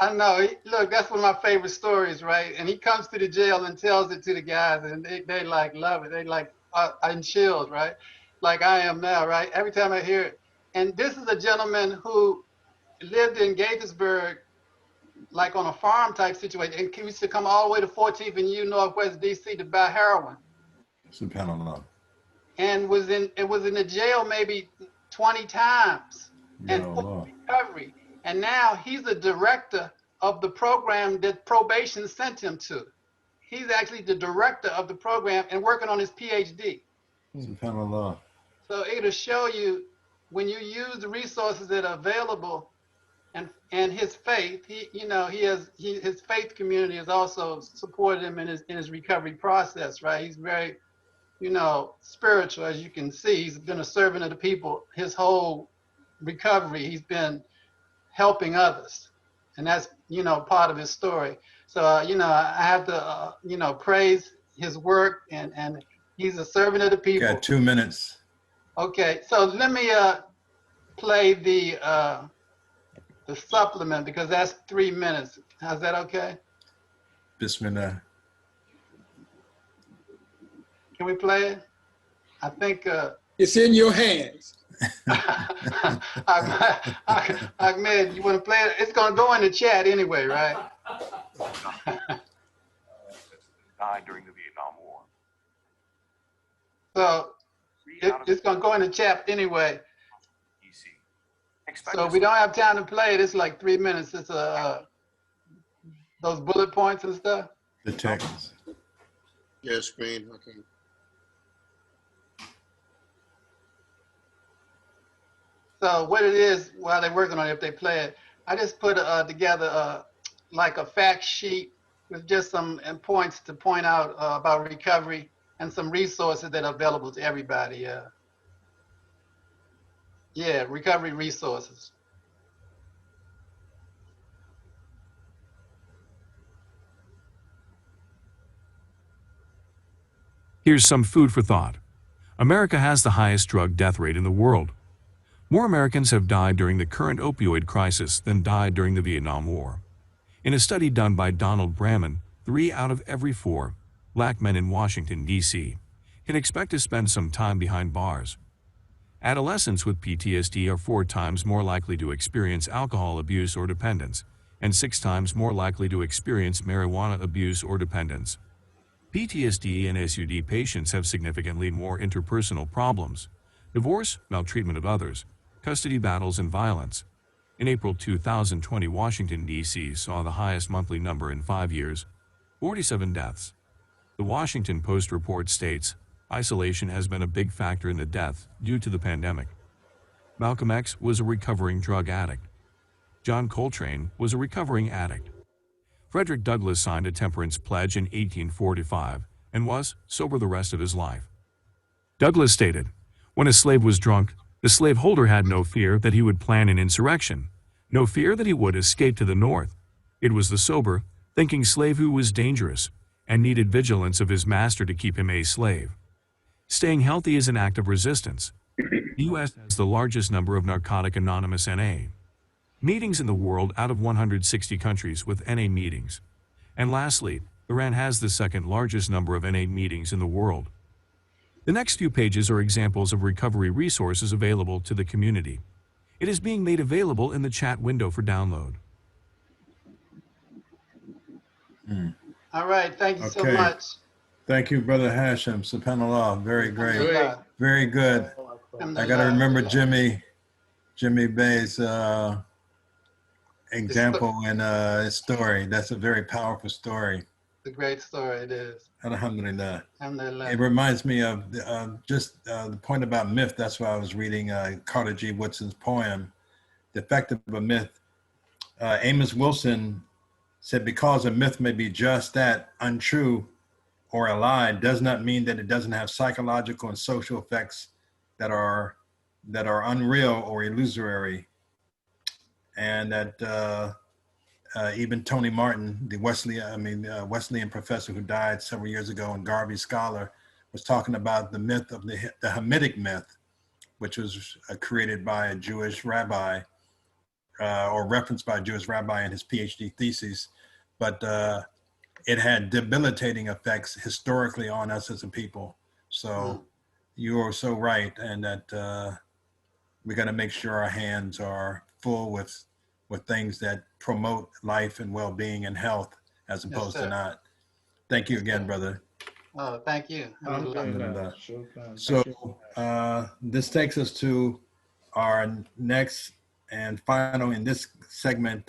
I know. Look, that's one of my favorite stories, right? And he comes to the jail and tells it to the guys, and they like love it. They like, I'm chilled, right? Like I am now, right? Every time I hear it. And this is a gentleman who lived in Gaithersburg, like on a farm type situation, and he used to come all the way to 14th and U, Northwest DC, to buy heroin. SubhanAllah. And was in the jail maybe 20 times and Ya full Allah. recovery. And now he's the director of the program that probation sent him to. He's actually the director of the program and working on his PhD. SubhanAllah. So it'll show you when you use the resources that are available, and his faith. His faith community has also supported him in his recovery process. Right? He's very, spiritual, as you can see. He's been a servant of the people his whole recovery. He's been helping others, and that's part of his story. So I have to praise his work, and he's a servant of the people. Got 2 minutes. Okay, so let me play the supplement, because that's 3 minutes. How's that okay? Bismillah. Can we play it? I think It's in your hands. Ahmed, you want to play it? It's going to go in the chat anyway, right? Died during the Vietnam War. So it's going to go in the chat anyway. Expect So we don't have time to play it. It's like 3 minutes. It's those bullet points and stuff. The text. Yeah, screen. Okay. So what it is, while they're working on it, if they play it, I just put together like a fact sheet with just some points to point out about recovery and some resources that are available to everybody. Yeah, recovery resources. Here's some food for thought. America has the highest drug death rate in the world. More Americans have died during the current opioid crisis than died during the Vietnam War. In a study done by Donald Bramman, 3 out of every 4 black men in Washington, D.C. can expect to spend some time behind bars. Adolescents with PTSD are 4 times more likely to experience alcohol abuse or dependence, and 6 times more likely to experience marijuana abuse or dependence. PTSD and SUD patients have significantly more interpersonal problems: divorce, maltreatment of others, custody battles, and violence. In April 2020, Washington, D.C. saw the highest monthly number in 5 years, 47 deaths. The Washington Post report states, isolation has been a big factor in the death due to the pandemic. Malcolm X was a recovering drug addict. John Coltrane was a recovering addict. Frederick Douglass signed a temperance pledge in 1845 and was sober the rest of his life. Douglass stated, when a slave was drunk, the slaveholder had no fear that he would plan an insurrection, no fear that he would escape to the north. It was the sober, thinking slave who was dangerous and needed vigilance of his master to keep him a slave. Staying healthy is an act of resistance. The U.S. has the largest number of Narcotic Anonymous NA meetings in the world out of 160 countries with NA meetings. And lastly, Iran has the second largest number of NA meetings in the world. The next few pages are examples of recovery resources available to the community. It is being made available in the chat window for download. All right, thank you so Okay. much. Thank you, Brother Hashem. Subhanallah. Very great. Alhamdulillah. Very good. I got to remember Jimmy Bay's example and his story. That's a very powerful story. It's a great story, it is. Alhamdulillah. Alhamdulillah. It reminds me of just the point about myth. That's why I was reading Carter G. Woodson's poem, The Effect of a Myth. Amos Wilson said, because a myth may be just that, untrue, or a lie, does not mean that it doesn't have psychological and social effects that are unreal or illusory. And that even Tony Martin, the Wesleyan professor who died several years ago and Garvey scholar, was talking about the myth of the Hamitic myth, which was created by a Jewish rabbi or referenced by a Jewish rabbi in his PhD thesis. But it had debilitating effects historically on us as a people. So you are so right. And that we got to make sure our hands are full with things that promote life and well-being and health as opposed to not. Thank you again, brother. Oh, thank you. Alhamdulillah. So this takes us to our next and final in this segment,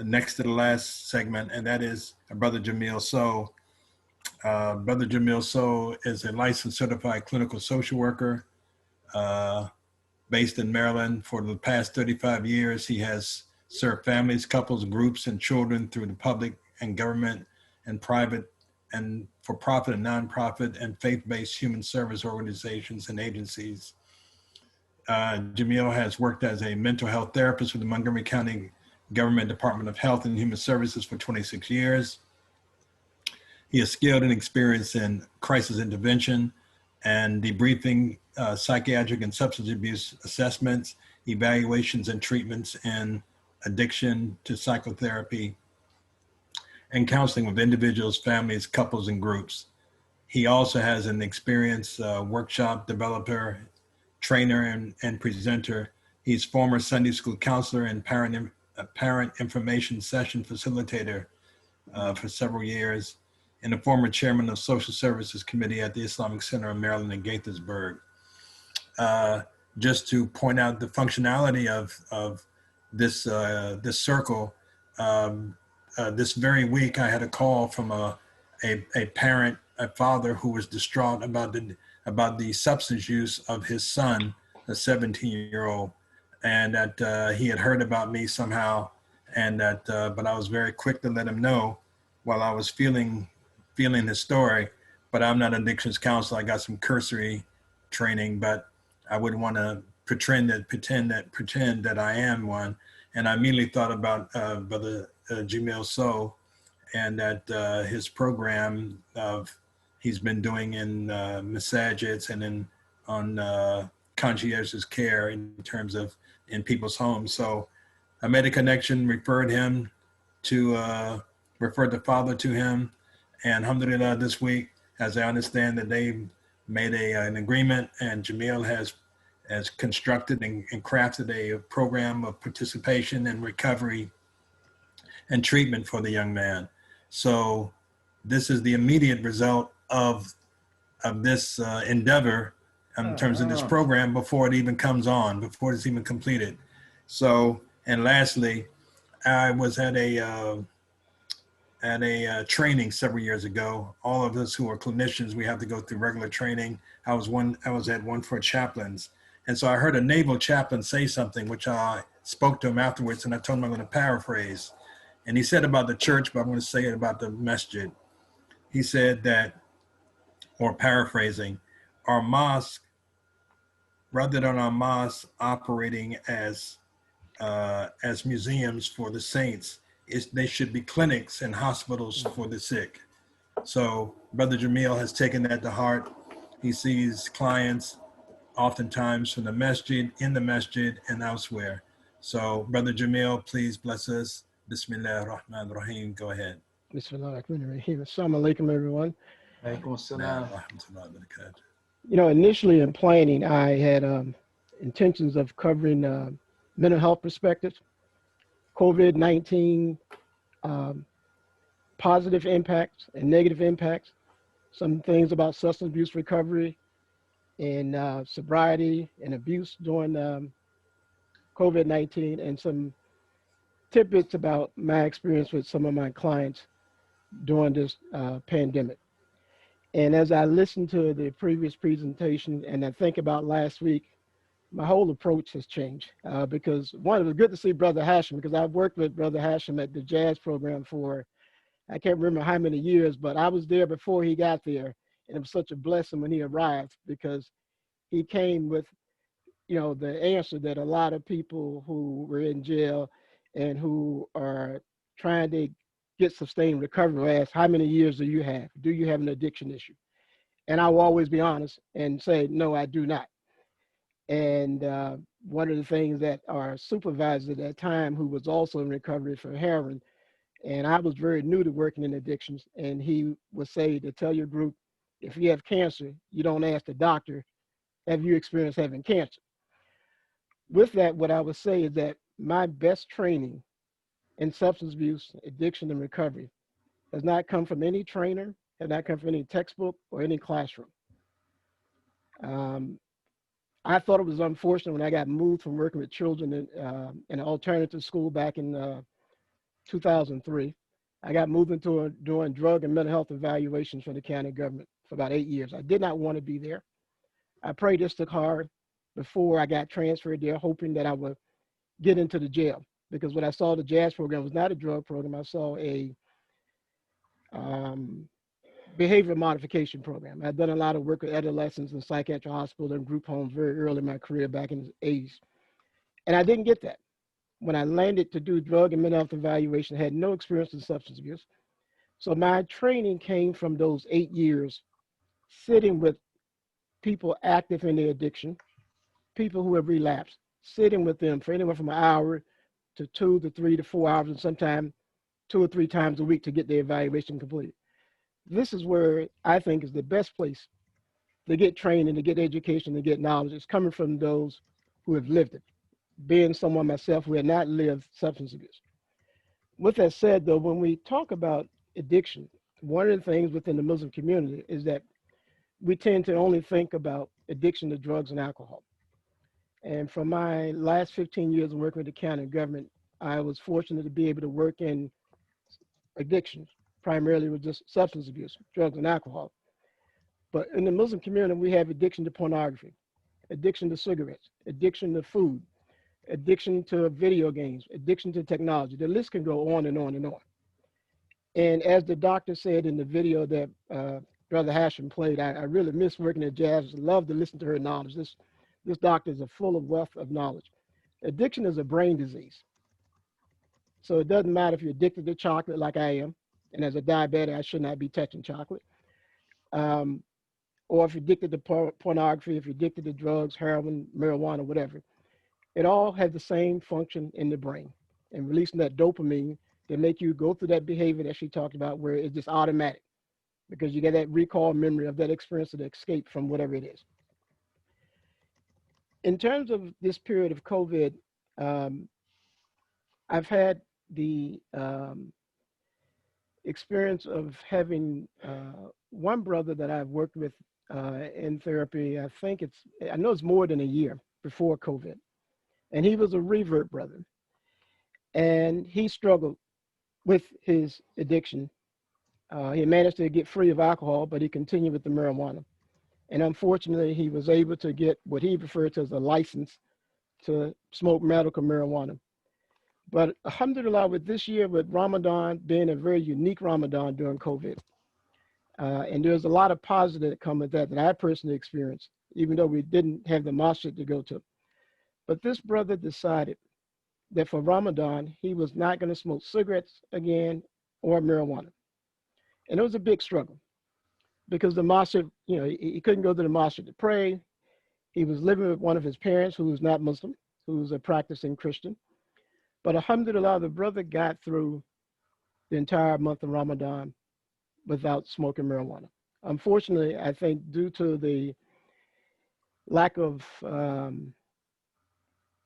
next to the last segment, and that is Brother Jamil Sow. Brother Jamil Sow is a licensed certified clinical social worker based in Maryland. For the past 35 years, he has served families, couples, groups, and children through the public and government and private and for-profit and nonprofit and faith-based human service organizations and agencies. Jamil has worked as a mental health therapist with the Montgomery County Government Department of Health and Human Services for 26 years. He is skilled and experienced in crisis intervention and debriefing, psychiatric and substance abuse assessments, evaluations and treatments in addiction to psychotherapy, and counseling with individuals, families, couples, and groups. He also has an experienced workshop developer, trainer, and presenter. He's former Sunday school counselor and parent information session facilitator for several years, and a former chairman of Social Services Committee at the Islamic Center of Maryland in Gaithersburg. Just to point out the functionality of this this circle, this very week I had a call from a parent, a father who was distraught about the substance use of his son, a 17-year-old, and that he had heard about me somehow, and that but I was very quick to let him know while I was feeling his story. But I'm not an addictions counselor. I got some cursory training, but I wouldn't want to pretend that I am one. And I immediately thought about Brother Jamil Sow and that his program he's been doing in masajids and on conscientious care in terms of in people's homes. So I made a connection, referred the father to him, and alhamdulillah, this week, as I understand that they made an agreement, and Jamil has constructed and crafted a program of participation and recovery and treatment for the young man. So this is the immediate result of this endeavor in terms of this program before it even comes on, before it's even completed. So, and lastly, I was at a training several years ago. All of us who are clinicians, we have to go through regular training. I was at one for chaplains. And so I heard a naval chaplain say something, which I spoke to him afterwards, and I told him I'm going to paraphrase. And he said about the church, but I'm going to say it about the masjid. He said that, or paraphrasing, our mosque, rather than our mosques operating as museums for the saints, they should be clinics and hospitals for the sick. So Brother Jamil has taken that to heart. He sees clients oftentimes from the masjid, in the masjid, and elsewhere. So Brother Jamil, please bless us. Bismillah ar-Rahman ar-Rahim. Go ahead. Bismillah ar-Rahman ar-Rahim. Assalamu alaikum, everyone. Alaikum salam. You know, initially in planning, I had intentions of covering mental health perspectives, COVID-19, positive impacts and negative impacts, some things about substance abuse recovery and sobriety and abuse during COVID-19, and some tidbits about my experience with some of my clients during this pandemic. And as I listened to the previous presentation and I think about last week, my whole approach has changed because one, it was good to see Brother Hashim, because I've worked with Brother Hashim at the jazz program for, I can't remember how many years, but I was there before he got there. And it was such a blessing when he arrived, because he came with, you know, the answer that a lot of people who were in jail and who are trying to get sustained recovery ask, how many years do you have? Do you have an addiction issue? And I will always be honest and say, no, I do not. And one of the things that our supervisor at that time, who was also in recovery for heroin, and I was very new to working in addictions, and he would say to tell your group, if you have cancer, you don't ask the doctor, have you experienced having cancer? With that, what I would say is that my best training in substance abuse, addiction, and recovery has not come from any trainer, has not come from any textbook or any classroom. I thought it was unfortunate when I got moved from working with children in an alternative school back in 2003. I got moved into doing drug and mental health evaluations for the county government for about 8 years. I did not want to be there. I prayed this took hard before I got transferred there, hoping that I would get into the jail, because what I saw the jazz program was not a drug program. I saw a behavior modification program. I'd done a lot of work with adolescents in psychiatric hospitals and group homes very early in my career back in the 80s. And I didn't get that. When I landed to do drug and mental health evaluation, I had no experience in substance abuse. So my training came from those 8 years sitting with people active in their addiction, people who have relapsed, sitting with them for anywhere from an hour to 2 to 3 to 4 hours, and sometimes 2 or 3 times a week to get their evaluation completed. This is where I think is the best place to get training, to get education, to get knowledge. It's coming from those who have lived it, being someone myself who had not lived substance abuse. With that said, though, when we talk about addiction, one of the things within the Muslim community is that we tend to only think about addiction to drugs and alcohol. And for my last 15 years of working with the county government, I was fortunate to be able to work in addictions, primarily with just substance abuse, drugs and alcohol. But in the Muslim community, we have addiction to pornography, addiction to cigarettes, addiction to food, addiction to video games, addiction to technology. The list can go on and on and on. And as the doctor said in the video that Brother Hashem played. I really miss working at Jazz. Love to listen to her knowledge. This doctor is full of wealth of knowledge. Addiction is a brain disease. So it doesn't matter if you're addicted to chocolate like I am, and as a diabetic, I should not be touching chocolate. Or if you're addicted to pornography, if you're addicted to drugs, heroin, marijuana, whatever. It all has the same function in the brain and releasing that dopamine that make you go through that behavior that she talked about where it's just automatic because you get that recall memory of that experience of the escape from whatever it is. In terms of this period of COVID, I've had the experience of having one brother that I've worked with in therapy. I know it's more than a year before COVID. And he was a revert brother. And he struggled with his addiction. He managed to get free of alcohol, but he continued with the marijuana. And unfortunately, he was able to get what he referred to as a license to smoke medical marijuana. But alhamdulillah, with this year, with Ramadan being a very unique Ramadan during COVID, and there's a lot of positive that come with that I personally experienced, even though we didn't have the masjid to go to. But this brother decided that for Ramadan, he was not going to smoke cigarettes again or marijuana. And it was a big struggle because the masjid, he couldn't go to the masjid to pray. He was living with one of his parents who was not Muslim, who was a practicing Christian. But alhamdulillah, the brother got through the entire month of Ramadan without smoking marijuana. Unfortunately, I think due to the lack of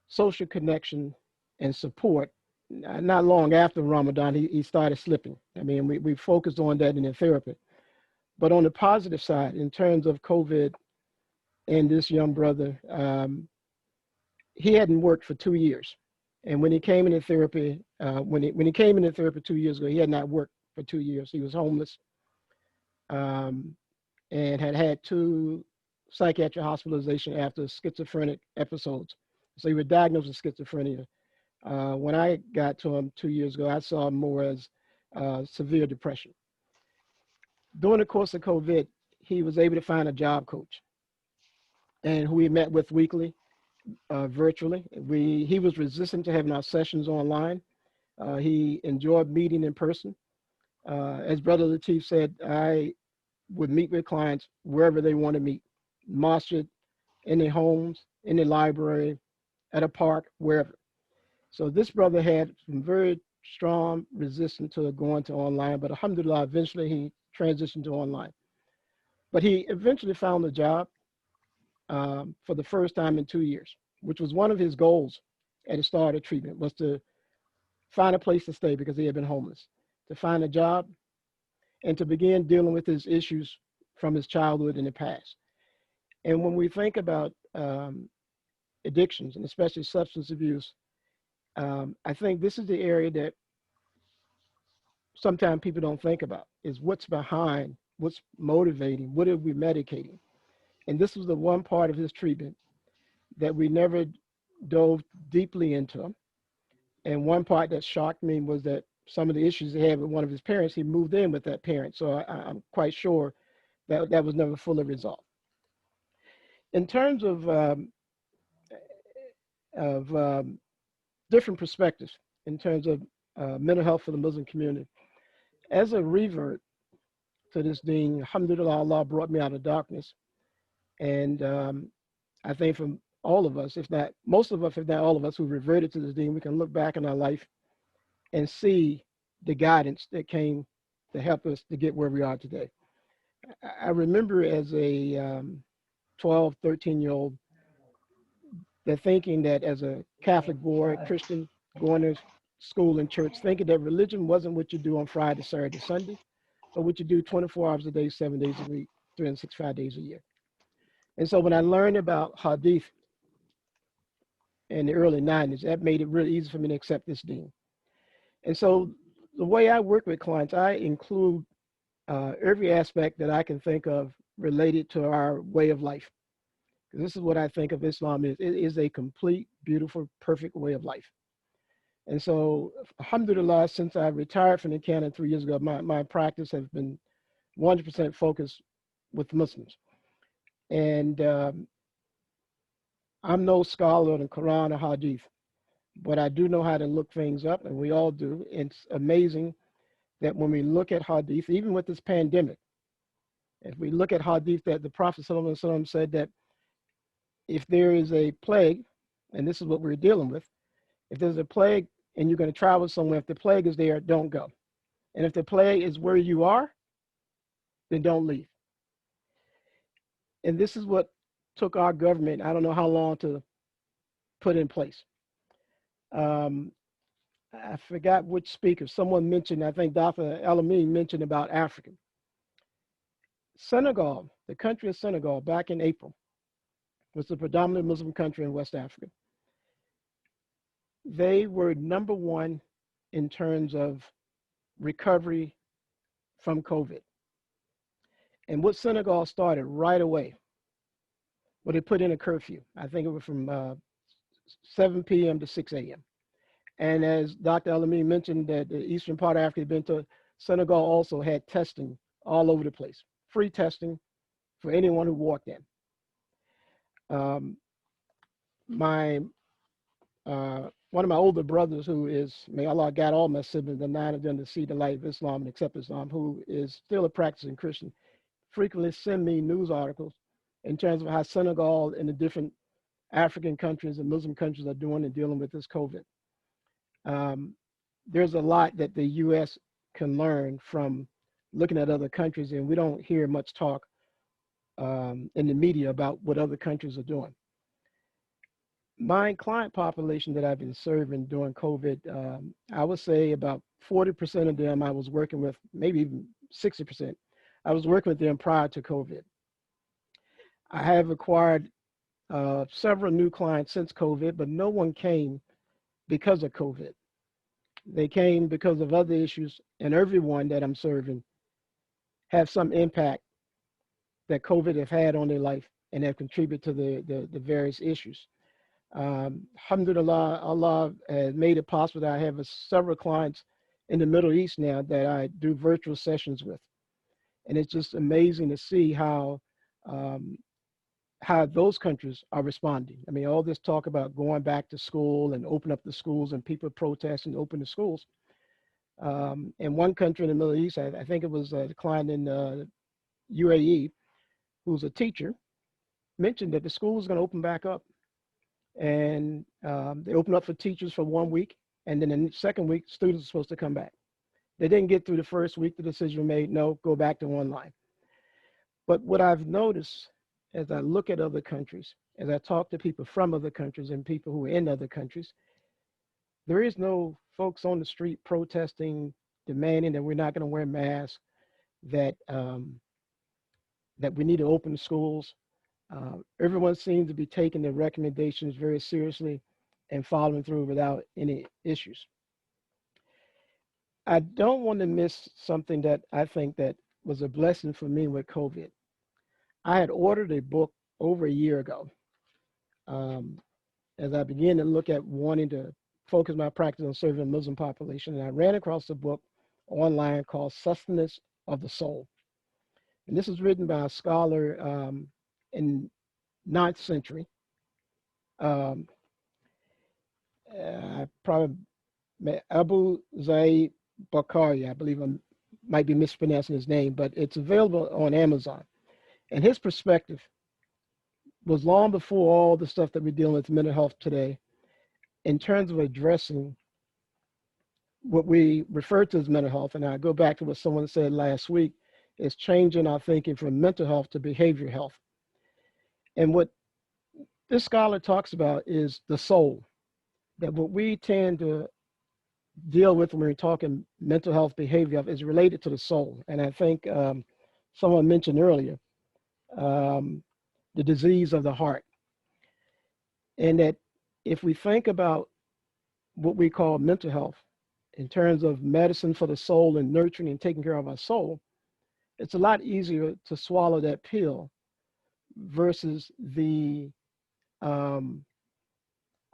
social connection and support, not long after Ramadan, he started slipping. I mean, we focused on that in the therapy. But on the positive side, in terms of COVID and this young brother, he hadn't worked for 2 years. And when he came into therapy, when he came into therapy 2 years ago, he had not worked for 2 years. He was homeless and had 2 psychiatric hospitalizations after schizophrenic episodes. So he was diagnosed with schizophrenia. When I got to him 2 years ago, I saw him more as severe depression. During the course of COVID, he was able to find a job coach and who he met with weekly, virtually. He was resistant to having our sessions online. He enjoyed meeting in person. As Brother Latif said, I would meet with clients wherever they want to meet, masjid, in their homes, in the library, at a park, wherever. So this brother had some very strong resistance to going to online, but alhamdulillah, eventually he transitioned to online. But he eventually found a job for the first time in 2 years, which was one of his goals at the start of treatment, was to find a place to stay because he had been homeless, to find a job, and to begin dealing with his issues from his childhood in the past. And when we think about addictions, and especially substance abuse, I think this is the area that sometimes people don't think about, is what's behind, what's motivating, what are we medicating? And this was the one part of his treatment that we never dove deeply into. And one part that shocked me was that some of the issues he had with one of his parents, he moved in with that parent. So I'm quite sure that that was never fully resolved. In terms of different perspectives, in terms of mental health for the Muslim community, as a revert to this deen, alhamdulillah, Allah brought me out of darkness. And I think from all of us, if not most of us, if not all of us who reverted to this deen, we can look back in our life and see the guidance that came to help us to get where we are today. I remember as a 12, 13-year-old, the thinking that as a Catholic boy, Christian, going to school and church, thinking that religion wasn't what you do on Friday, Saturday, Sunday, but what you do 24 hours a day, 7 days a week, 365 days a year. And so when I learned about Hadith in the early 90s, that made it really easy for me to accept this deen. And so the way I work with clients, I include every aspect that I can think of related to our way of life. This is what I think of Islam is. It is a complete, beautiful, perfect way of life. And so, alhamdulillah, since I retired from the canon 3 years ago, my practice has been 100% focused with Muslims. And I'm no scholar on the Quran or Hadith, but I do know how to look things up, and we all do. It's amazing that when we look at Hadith, even with this pandemic, if we look at Hadith, that the Prophet ﷺ said that if there is a plague, and this is what we're dealing with, if there's a plague and you're going to travel somewhere, if the plague is there, don't go. And if the plague is where you are, then don't leave. And this is what took our government, I don't know how long, to put in place. I forgot which speaker, someone mentioned, I think Dr. Al-Amin mentioned about Africa. Senegal, the country of Senegal, back in April, was a predominantly Muslim country in West Africa. They were number one in terms of recovery from COVID. And what Senegal started right away, well, they put in a curfew. I think it was from 7 p.m. to 6 a.m. And as Dr. Al-Amin mentioned, that the eastern part of Africa had been to, Senegal also had testing all over the place, free testing for anyone who walked in. One of my older brothers, who is, may Allah guide all my siblings, the 9 of them to see the light of Islam and accept Islam, who is still a practicing Christian, frequently send me news articles in terms of how Senegal and the different African countries and Muslim countries are doing and dealing with this COVID. There's a lot that the U.S. can learn from looking at other countries, and we don't hear much talk in the media about what other countries are doing. My client population that I've been serving during COVID, I would say about 40% of them I was working with, maybe even 60%. I was working with them prior to COVID. I have acquired several new clients since COVID, but no one came because of COVID. They came because of other issues, and everyone that I'm serving have some impact that COVID have had on their life and have contributed to the various issues. Alhamdulillah, Allah has made it possible that I have several clients in the Middle East now that I do virtual sessions with. And it's just amazing to see how those countries are responding. I mean, all this talk about going back to school and open up the schools and people protesting to open the schools. In one country in the Middle East, I think it was a client in UAE, who's a teacher, mentioned that the school is going to open back up. And they opened up for teachers for 1 week, and then in the second week, students are supposed to come back. They didn't get through the first week, the decision was made, no, go back to online. But what I've noticed as I look at other countries, as I talk to people from other countries and people who are in other countries, there is no folks on the street protesting, demanding that we're not going to wear masks, that we need to open the schools. Everyone seems to be taking the recommendations very seriously and following through without any issues. I don't want to miss something that I think that was a blessing for me with COVID. I had ordered a book over a year ago as I began to look at wanting to focus my practice on serving the Muslim population, and I ran across a book online called Sustenance of the Soul. And this was written by a scholar in 9th century. Probably Abu Zaid Bakari, I believe I might be mispronouncing his name, but it's available on Amazon. And his perspective was long before all the stuff that we're dealing with mental health today, in terms of addressing what we refer to as mental health. And I go back to what someone said last week, is changing our thinking from mental health to behavioral health. And what this scholar talks about is the soul, that what we tend to deal with when we're talking mental health, behavior health, is related to the soul. And I think someone mentioned earlier, the disease of the heart. And that if we think about what we call mental health in terms of medicine for the soul and nurturing and taking care of our soul, it's a lot easier to swallow that pill versus the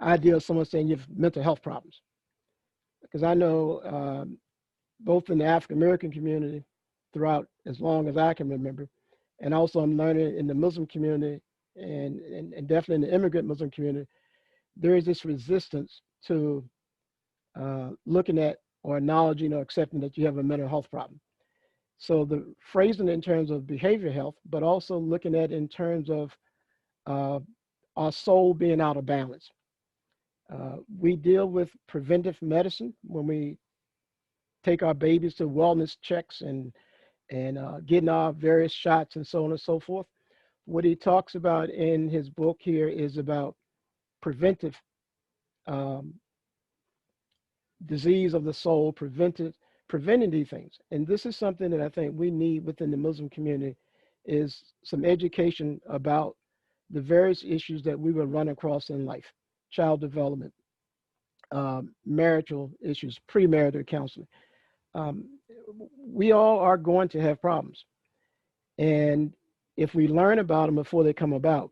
idea of someone saying you have mental health problems. Because I know both in the African American community throughout as long as I can remember, and also I'm learning in the Muslim community and definitely in the immigrant Muslim community, there is this resistance to looking at or acknowledging or accepting that you have a mental health problem. So the phrasing in terms of behavior health, but also looking at in terms of our soul being out of balance. We deal with preventive medicine when we take our babies to wellness checks and getting our various shots and so on and so forth. What he talks about in his book here is about preventive disease of the soul, preventing these things. And this is something that I think we need within the Muslim community, is some education about the various issues that we will run across in life: child development, marital issues, premarital counseling. We all are going to have problems. And if we learn about them before they come about,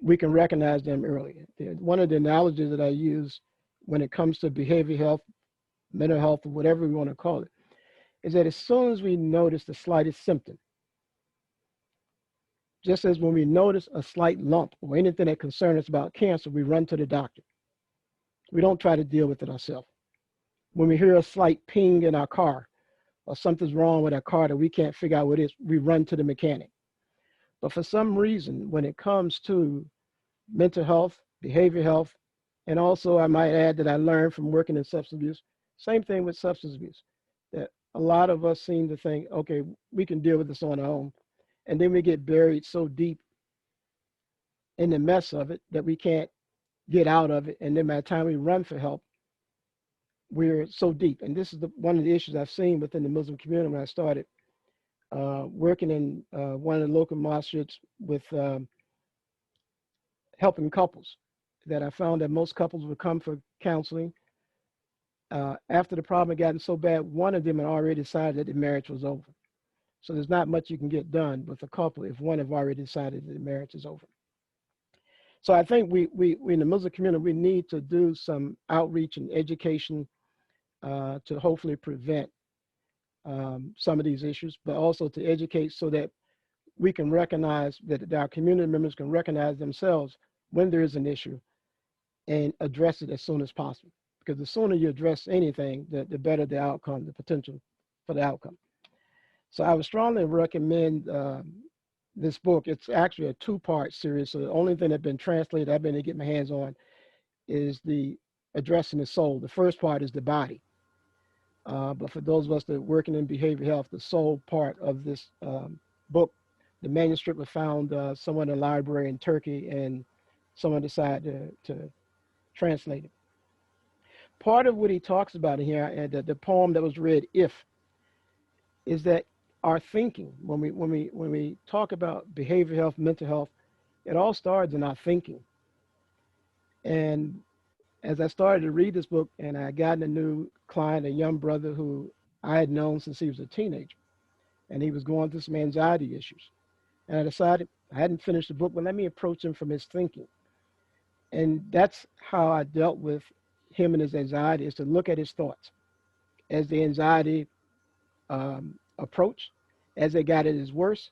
we can recognize them early. One of the analogies that I use when it comes to behavior health, mental health, or whatever we want to call it, is that as soon as we notice the slightest symptom, just as when we notice a slight lump or anything that concerns us about cancer, we run to the doctor. We don't try to deal with it ourselves. When we hear a slight ping in our car or something's wrong with our car that we can't figure out what it is, we run to the mechanic. But for some reason, when it comes to mental health, behavior health, and also I might add that I learned from working in substance abuse, same thing with substance abuse, that a lot of us seem to think, okay, we can deal with this on our own. And then we get buried so deep in the mess of it that we can't get out of it. And then by the time we run for help, we're so deep. And this is one of the issues I've seen within the Muslim community when I started working in one of the local masjids with helping couples, that I found that most couples would come for counseling. After the problem had gotten so bad, one of them had already decided that the marriage was over. So there's not much you can get done with a couple if one have already decided that the marriage is over. So I think we in the Muslim community, we need to do some outreach and education to hopefully prevent some of these issues, but also to educate so that we can recognize, that our community members can recognize themselves when there is an issue and address it as soon as possible. Because the sooner you address anything, the better the outcome, the potential for the outcome. So I would strongly recommend this book. It's actually a two-part series. So the only thing that's been translated, I've been able to get my hands on, is the Addressing the Soul. The first part is the body. But for those of us that are working in behavior health, the soul part of this book, the manuscript was found somewhere in a library in Turkey, and someone decided to translate it. Part of what he talks about in here, and the poem that was read, If, is that our thinking, when we talk about behavior health, mental health, it all starts in our thinking. And as I started to read this book, and I got a new client, a young brother who I had known since he was a teenager, and he was going through some anxiety issues. And I decided, I hadn't finished the book, but let me approach him from his thinking. And that's how I dealt with him and his anxiety, is to look at his thoughts as the anxiety approached, as they got at his worst.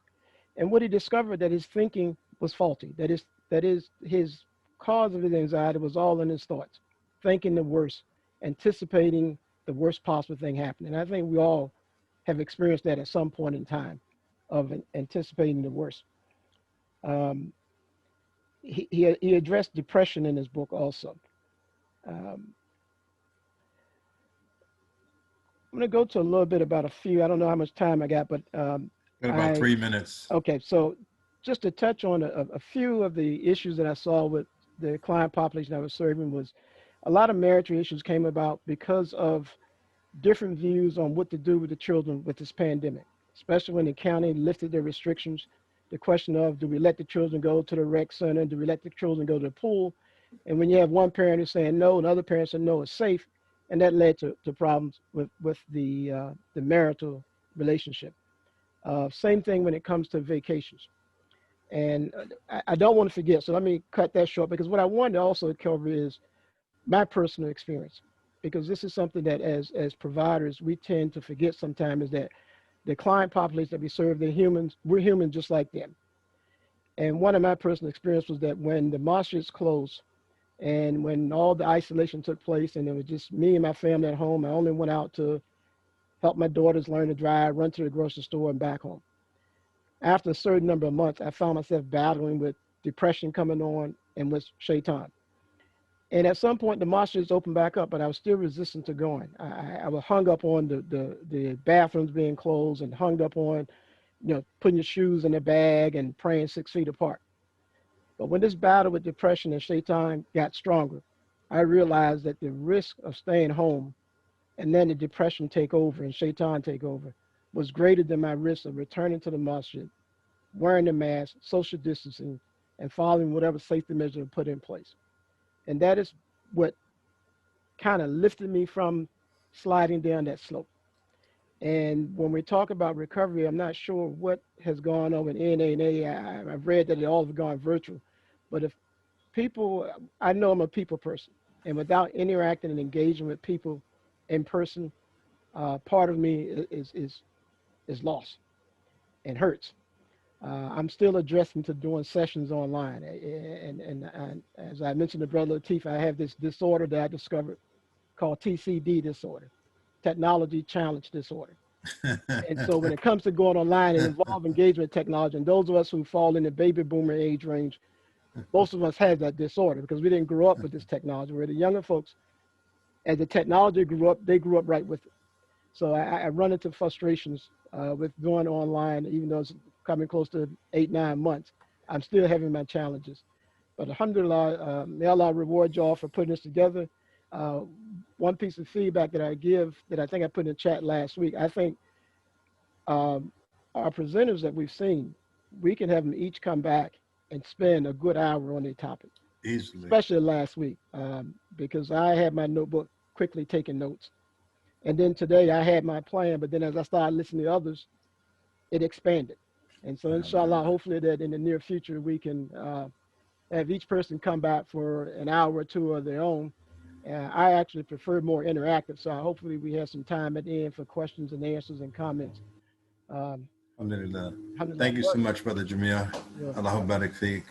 And what he discovered, that his thinking was faulty, that is his cause of his anxiety was all in his thoughts, thinking the worst, anticipating the worst possible thing happening. And I think we all have experienced that at some point in time, of anticipating the worst. He addressed depression in his book also. I'm going to go to a little bit about a few. I don't know how much time I got, but about 3 minutes. Okay, so just to touch on a few of the issues that I saw with the client population I was serving, was a lot of marital issues came about because of different views on what to do with the children with this pandemic, especially when the county lifted their restrictions. The question of, do we let the children go to the rec center? Do we let the children go to the pool? And when you have one parent who's saying no and other parents saying no, it's safe, and that led to problems with the marital relationship. Same thing when it comes to vacations. And I don't want to forget, so let me cut that short, because what I wanted to also cover is my personal experience, because this is something that as providers, we tend to forget sometimes, is that the client population that we serve, they're humans. We're human just like them. And one of my personal experience was that when the masjids closed and when all the isolation took place and it was just me and my family at home, I only went out to help my daughters learn to drive, run to the grocery store and back home. After a certain number of months, I found myself battling with depression coming on and with shaitan. And at some point, the masjids opened back up, but I was still resistant to going. I was hung up on the bathrooms being closed and hung up on, putting your shoes in a bag and praying 6 feet apart. But when this battle with depression and shaitan got stronger, I realized that the risk of staying home and then the depression take over and shaitan take over was greater than my risk of returning to the masjid, wearing the mask, social distancing, and following whatever safety measure put in place. And that is what kind of lifted me from sliding down that slope. And when we talk about recovery, I'm not sure what has gone on with NANA. I've read that it all have gone virtual. But if people, I know I'm a people person, and without interacting and engaging with people in person, part of me is lost and hurts. I'm still addressing to doing sessions online. And as I mentioned to Brother Latif, I have this disorder that I discovered called TCD disorder, technology challenge disorder. And so when it comes to going online and involve engagement technology, and those of us who fall in the baby boomer age range, most of us have that disorder because we didn't grow up with this technology. Where the younger folks, as the technology grew up, they grew up right with it. So I run into frustrations with going online, even though it's coming close to 8-9 months. I'm still having my challenges. But alhamdulillah, may Allah reward y'all for putting this together. One piece of feedback that I give that I think I put in the chat last week, I think our presenters that we've seen, we can have them each come back and spend a good hour on their topic. Easily. Especially last week, because I had my notebook quickly taking notes. And then today I had my plan, but then as I started listening to others, it expanded. And so inshallah, hopefully that in the near future, we can have each person come back for an hour or two of their own. I actually prefer more interactive. So hopefully we have some time at the end for questions and answers and comments. Alhamdulillah. Thank you so much, Brother Jamil. Allahu Barak Feek.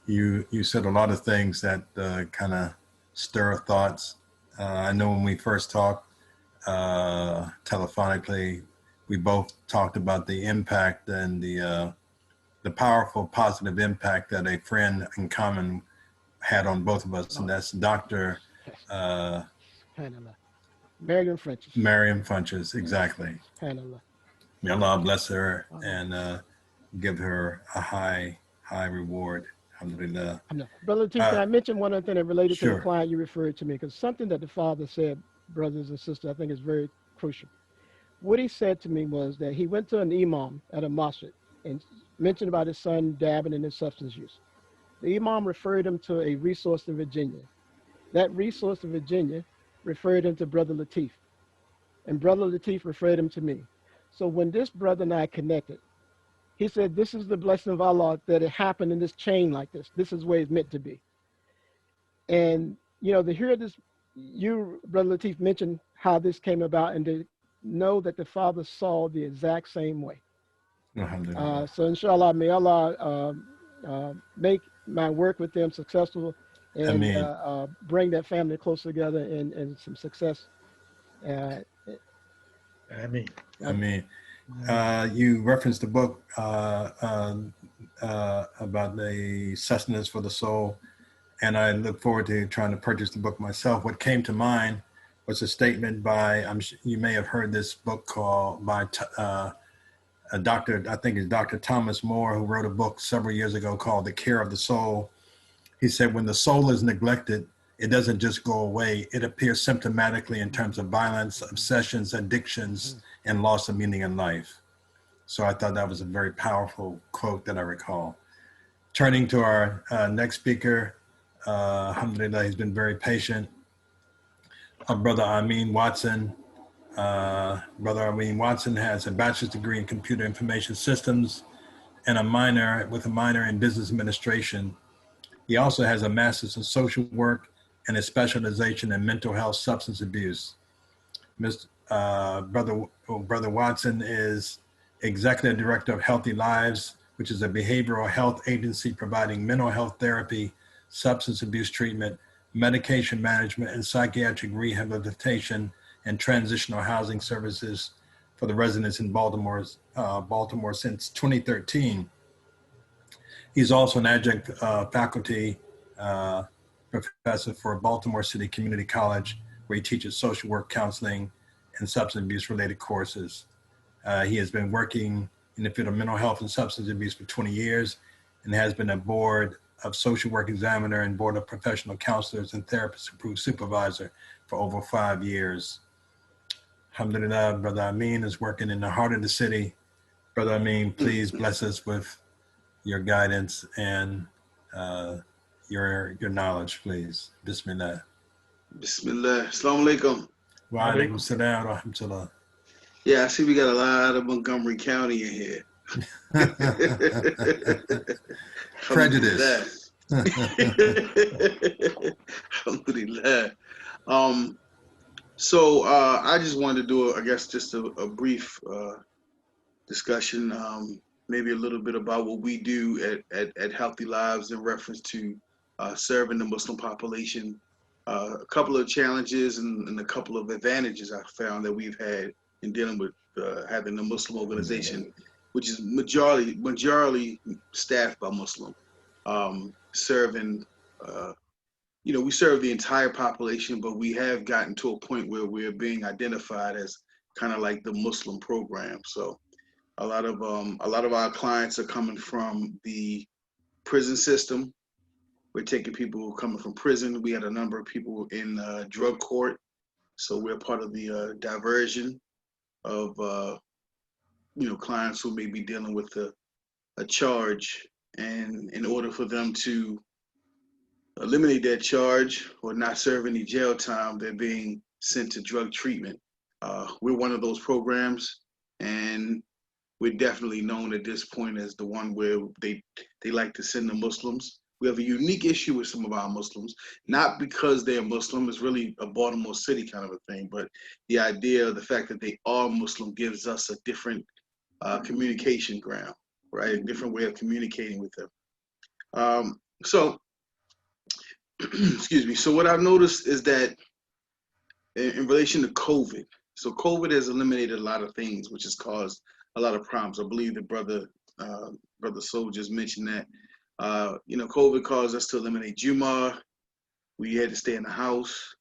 You said a lot of things that kind of stir thoughts. I know when we first talked telephonically, we both talked about the impact and the powerful positive impact that a friend in common had on both of us, and that's Dr. Mariam Funches. Mariam Funches, exactly. May Allah bless her and give her a high reward. Alhamdulillah. Brother Latif, I mentioned one other thing that related to Sure. the client you referred to me, because something that the father said, brothers and sisters, I think is very crucial. What he said to me was that he went to an imam at a masjid and mentioned about his son dabbing in his substance use. The imam referred him to a resource in Virginia. That resource in Virginia referred him to Brother Latif. And Brother Latif referred him to me. So when this brother and I connected, he said, this is the blessing of Allah that it happened in this chain like this. This is where it's meant to be. And, to hear this, you, Brother Latif, mentioned how this came about and to know that the Father saw the exact same way. So inshallah, may Allah make my work with them successful and bring that family closer together and some success. Ameen. You referenced the book about the sustenance for the soul, and I look forward to trying to purchase the book myself. What came to mind was a statement by, you may have heard this book called by a doctor, I think it's Dr. Thomas More, who wrote a book several years ago called The Care of the Soul. He said, when the soul is neglected, it doesn't just go away. It appears symptomatically in terms of violence, obsessions, addictions, and loss of meaning in life. So I thought that was a very powerful quote that I recall. Turning to our next speaker, alhamdulillah, he's been very patient. Brother Amin Watson. Brother Amin Watson has a bachelor's degree in computer information systems and a minor in business administration. He also has a master's in social work and a specialization in mental health substance abuse. Brother Watson is Executive Director of Healthy Lives, which is a behavioral health agency providing mental health therapy, substance abuse treatment, medication management, and psychiatric rehabilitation and transitional housing services for the residents in Baltimore since 2013. He's also an adjunct faculty professor for Baltimore City Community College, where he teaches social work, counseling, and substance abuse related courses. He has been working in the field of mental health and substance abuse for 20 years and has been a board of social work examiner and board of professional counselors and therapists approved supervisor for over 5 years. Alhamdulillah, Brother Amin is working in the heart of the city. Brother Amin, please bless us with your guidance and your knowledge, please. Bismillah. Bismillah. Assalamu alaikum. Wa alaikum salam wa rahmatullah. Yeah, I see we got a lot of Montgomery County in here. Prejudice. Alhamdulillah. So I just wanted to do, I guess, just a brief discussion, maybe a little bit about what we do at Healthy Lives in reference to serving the Muslim population. A couple of challenges and a couple of advantages I found that we've had in dealing with having a Muslim organization, which is majority staffed by Muslim, serving, we serve the entire population, but we have gotten to a point where we're being identified as kind of like the Muslim program. So a lot of our clients are coming from the prison system. We're taking people coming from prison. We had a number of people in drug court. So we're part of the diversion of, clients who may be dealing with a charge. And in order for them to eliminate that charge or not serve any jail time, they're being sent to drug treatment. We're one of those programs, and we're definitely known at this point as the one where they like to send the Muslims. We have a unique issue with some of our Muslims, not because they're Muslim, it's really a Baltimore City kind of a thing, but the idea of the fact that they are Muslim gives us a different communication ground, right? A different way of communicating with them. Excuse me. So what I've noticed is that in relation to COVID, so COVID has eliminated a lot of things, which has caused a lot of problems. I believe that Brother Soul just mentioned that. COVID caused us to eliminate Jumu'ah. We had to stay in the house.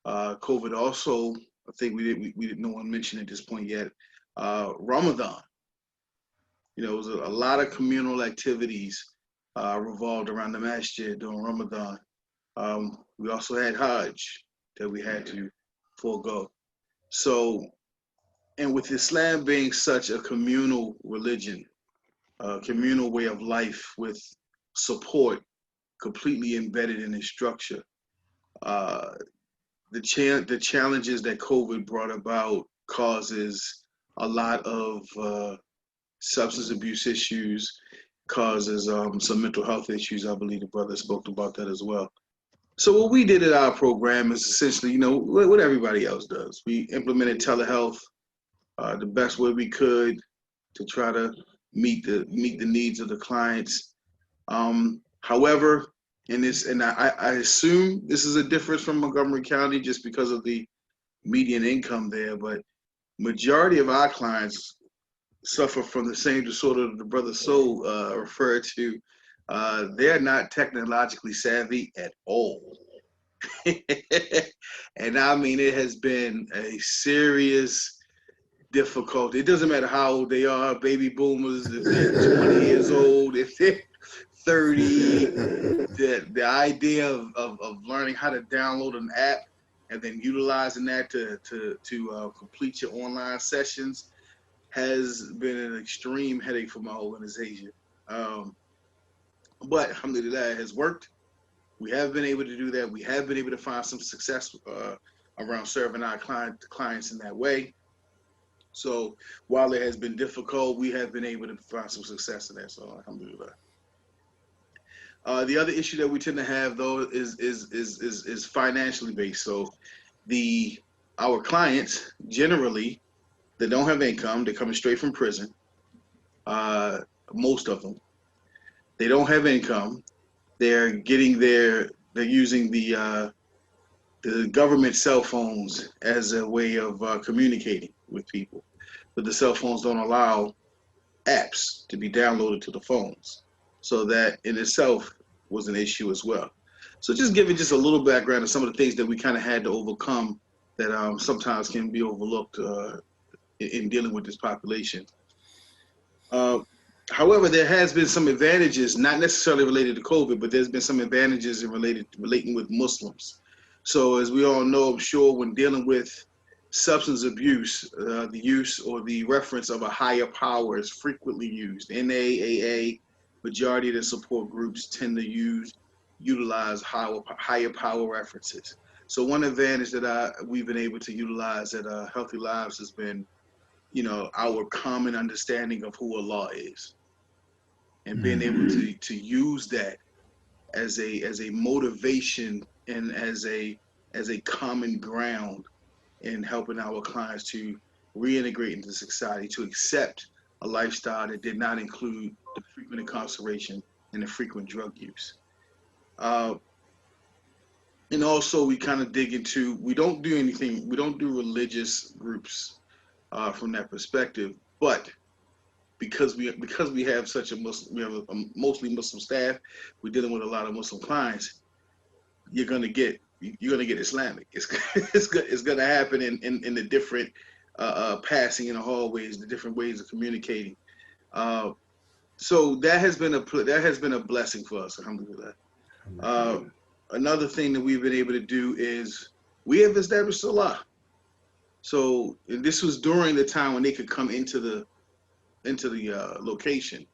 COVID also, I think no one mentioned at this point yet, Ramadan. It was a lot of communal activities revolved around the masjid during Ramadan. We also had Hajj that we had to forego. So, and with Islam being such a communal religion, a communal way of life with support completely embedded in its structure, the challenges that COVID brought about causes a lot of substance abuse issues, causes some mental health issues. I believe the brother spoke about that as well. So what we did at our program is essentially, what everybody else does. We implemented telehealth the best way we could to try to meet the needs of the clients. However, I assume this is a difference from Montgomery County just because of the median income there, but majority of our clients suffer from the same disorder that the Brother Soul referred to. They're not technologically savvy at all. And I mean, it has been a serious difficulty. It doesn't matter how old they are, baby boomers, if they're 20 years old, if they're 30, the idea of learning how to download an app and then utilizing that to complete your online sessions has been an extreme headache for my organization. But alhamdulillah, it has worked. We have been able to do that. We have been able to find some success around serving our clients in that way. So while it has been difficult, we have been able to find some success in that. So alhamdulillah. The other issue that we tend to have though is financially based. So the our clients generally, they don't have income. They're coming straight from prison. Most of them, they don't have income. They're using the government cell phones as a way of communicating with people, but the cell phones don't allow apps to be downloaded to the phones. So that in itself was an issue as well. So just giving just a little background of some of the things that we kind of had to overcome that sometimes can be overlooked in dealing with this population. However, there has been some advantages, not necessarily related to COVID, but there's been some advantages relating with Muslims. So as we all know, I'm sure when dealing with substance abuse, the use or the reference of a higher power is frequently used. NAAA, majority of the support groups tend to utilize higher power references. So one advantage that we've been able to utilize at Healthy Lives has been, our common understanding of who Allah is, and being able to use that as a motivation and as a common ground in helping our clients to reintegrate into society, to accept a lifestyle that did not include the frequent incarceration and the frequent drug use. And also we kind of dig into, we don't do religious groups from that perspective, but because we have such a mostly Muslim staff, we're dealing with a lot of Muslim clients, you're gonna get Islamic. It's gonna happen in the different passing in the hallways, the different ways of communicating. So that has been a blessing for us, alhamdulillah. Another thing that we've been able to do is we have established Salah. So this was during the time when they could come into the location.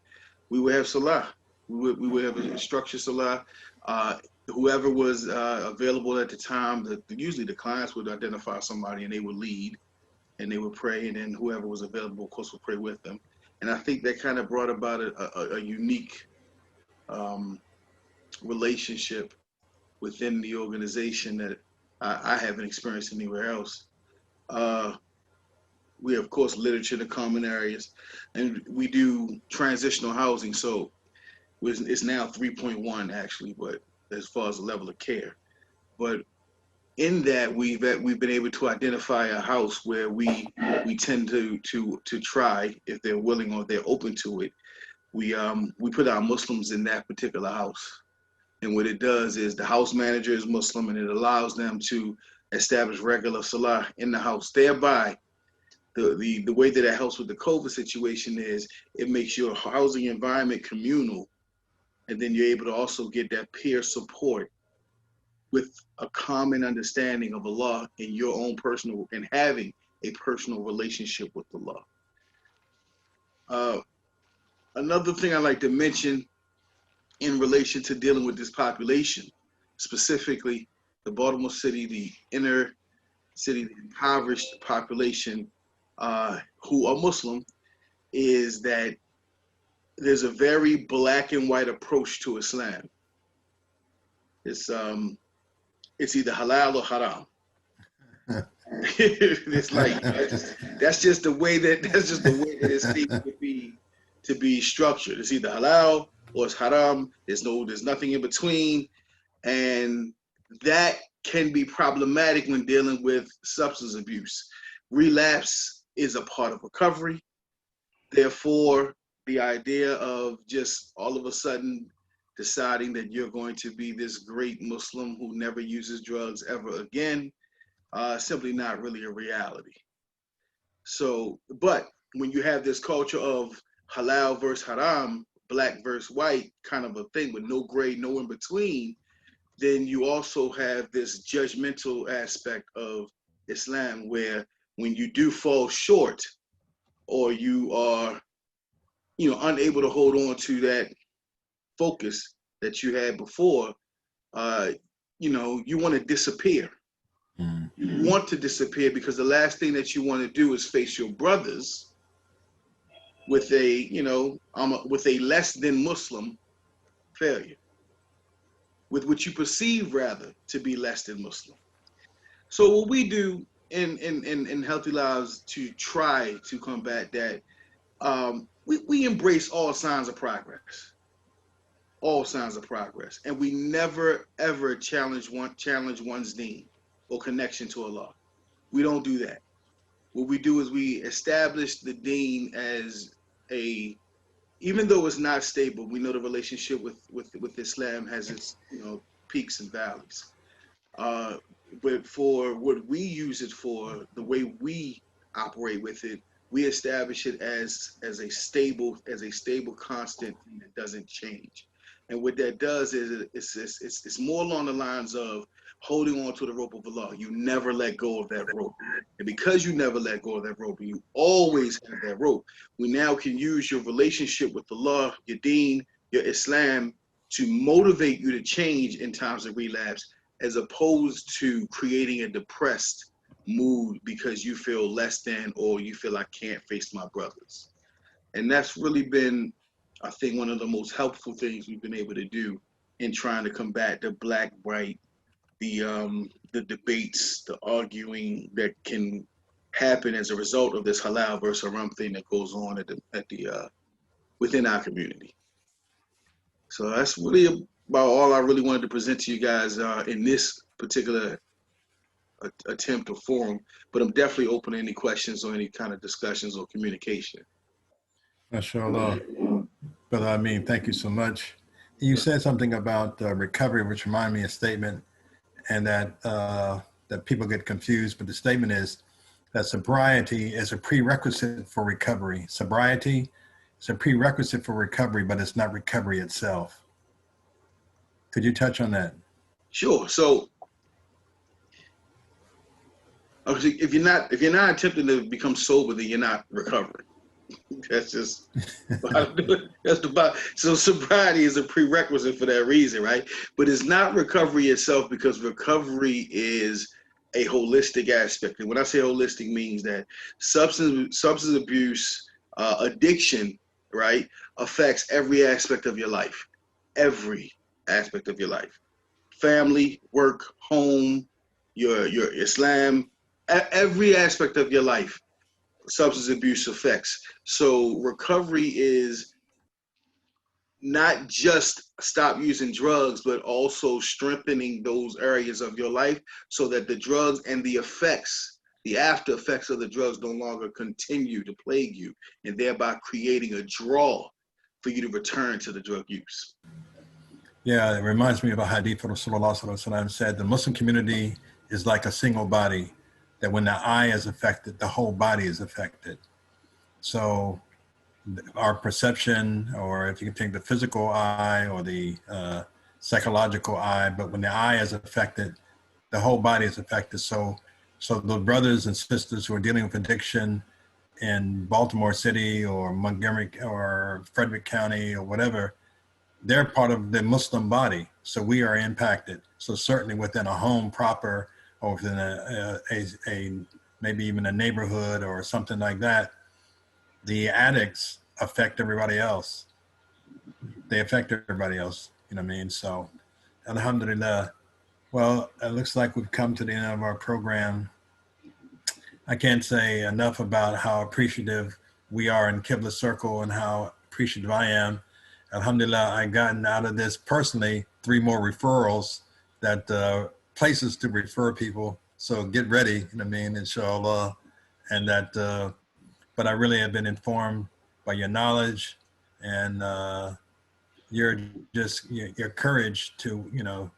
We would have Salah. We would have a structured Salah. Whoever was available at the time, usually the clients would identify somebody and they would lead and they would pray, and then whoever was available, of course, would pray with them. And I think that kind of brought about a unique relationship within the organization that I haven't experienced anywhere else. We have, of course, literature in the common areas, and we do transitional housing. So it's now 3.1 actually, but as far as the level of care. But in that, we've been able to identify a house where we tend to try, if they're willing or they're open to it. We put our Muslims in that particular house, and what it does is the house manager is Muslim, and it allows them to establish regular Salah in the house. Thereby, the way that helps with the COVID situation is it makes your housing environment communal, and then you're able to also get that peer support with a common understanding of Allah in your own personal, and having a personal relationship with Allah. Another thing I like to mention in relation to dealing with this population, specifically the Baltimore City, the inner city, the impoverished population who are Muslim, is that there's a very black and white approach to Islam. It's either halal or haram. It's like that's just the way that it seems to be structured. It's either halal or it's haram. There's nothing in between, and that can be problematic when dealing with substance abuse. Relapse is a part of recovery. Therefore, the idea of just all of a sudden deciding that you're going to be this great Muslim who never uses drugs ever again, simply not really a reality. So, but when you have this culture of halal versus haram, black versus white kind of a thing with no gray, no in between, then you also have this judgmental aspect of Islam where when you do fall short or you are, unable to hold on to that focus that you had before, you want to disappear. You want to disappear because the last thing that you want to do is face your brothers with a less than Muslim failure, with what you perceive rather to be less than Muslim. So what we do in Healthy Lives to try to combat that, we embrace all signs of progress. All signs of progress. And we never ever challenge one's deen or connection to Allah. We don't do that. What we do is we establish the deen as even though it's not stable, we know the relationship with Islam has its peaks and valleys. But for what we use it for, the way we operate with it, we establish it as a stable constant that doesn't change. And what that does is it's more along the lines of holding on to the rope of Allah. You never let go of that rope. And because you never let go of that rope, and you always have that rope, we now can use your relationship with Allah, your deen, your Islam, to motivate you to change in times of relapse, as opposed to creating a depressed mood because you feel less than, or you feel I can't face my brothers. And that's really been, I think, one of the most helpful things we've been able to do in trying to combat the black, white, the debates, the arguing that can happen as a result of this halal versus haram thing that goes on within our community. So that's really about all I really wanted to present to you guys in this particular attempt or forum. But I'm definitely open to any questions or any kind of discussions or communication. MashaAllah. Brother Amin, thank you so much. You said something about recovery, which reminded me of a statement, and that people get confused, but the statement is that sobriety is a prerequisite for recovery. Sobriety is a prerequisite for recovery, but it's not recovery itself. Could you touch on that? Sure. So if you're not attempting to become sober, then you're not recovering. That's just so sobriety is a prerequisite for that reason, right? But it's not recovery itself, because recovery is a holistic aspect. And when I say holistic, means that substance abuse, addiction, right, affects every aspect of your life. Every aspect of your life. Family, work, home, your Islam, every aspect of your life, substance abuse affects. So recovery is not just stop using drugs, but also strengthening those areas of your life so that the drugs and the effects, the after effects of the drugs no longer continue to plague you, and thereby creating a draw for you to return to the drug use. Yeah, it reminds me of a hadith of Rasulullah ﷺ said, the Muslim community is like a single body, that when the eye is affected, the whole body is affected. So our perception, or if you can take the physical eye or the psychological eye, but when the eye is affected, the whole body is affected. So the brothers and sisters who are dealing with addiction in Baltimore City or Montgomery or Frederick County or whatever, they're part of the Muslim body. So we are impacted. So certainly within a home proper, or within a maybe even a neighborhood or something like that, the addicts affect everybody else. They affect everybody else, you know what I mean? So alhamdulillah. Well, it looks like we've come to the end of our program. I can't say enough about how appreciative we are in Qibla Circle and how appreciative I am. Alhamdulillah, I've gotten out of this personally 3 more referrals, that places to refer people. So get ready, you know what I mean, inshallah. And that, but I really have been informed by your knowledge and your courage to, you know,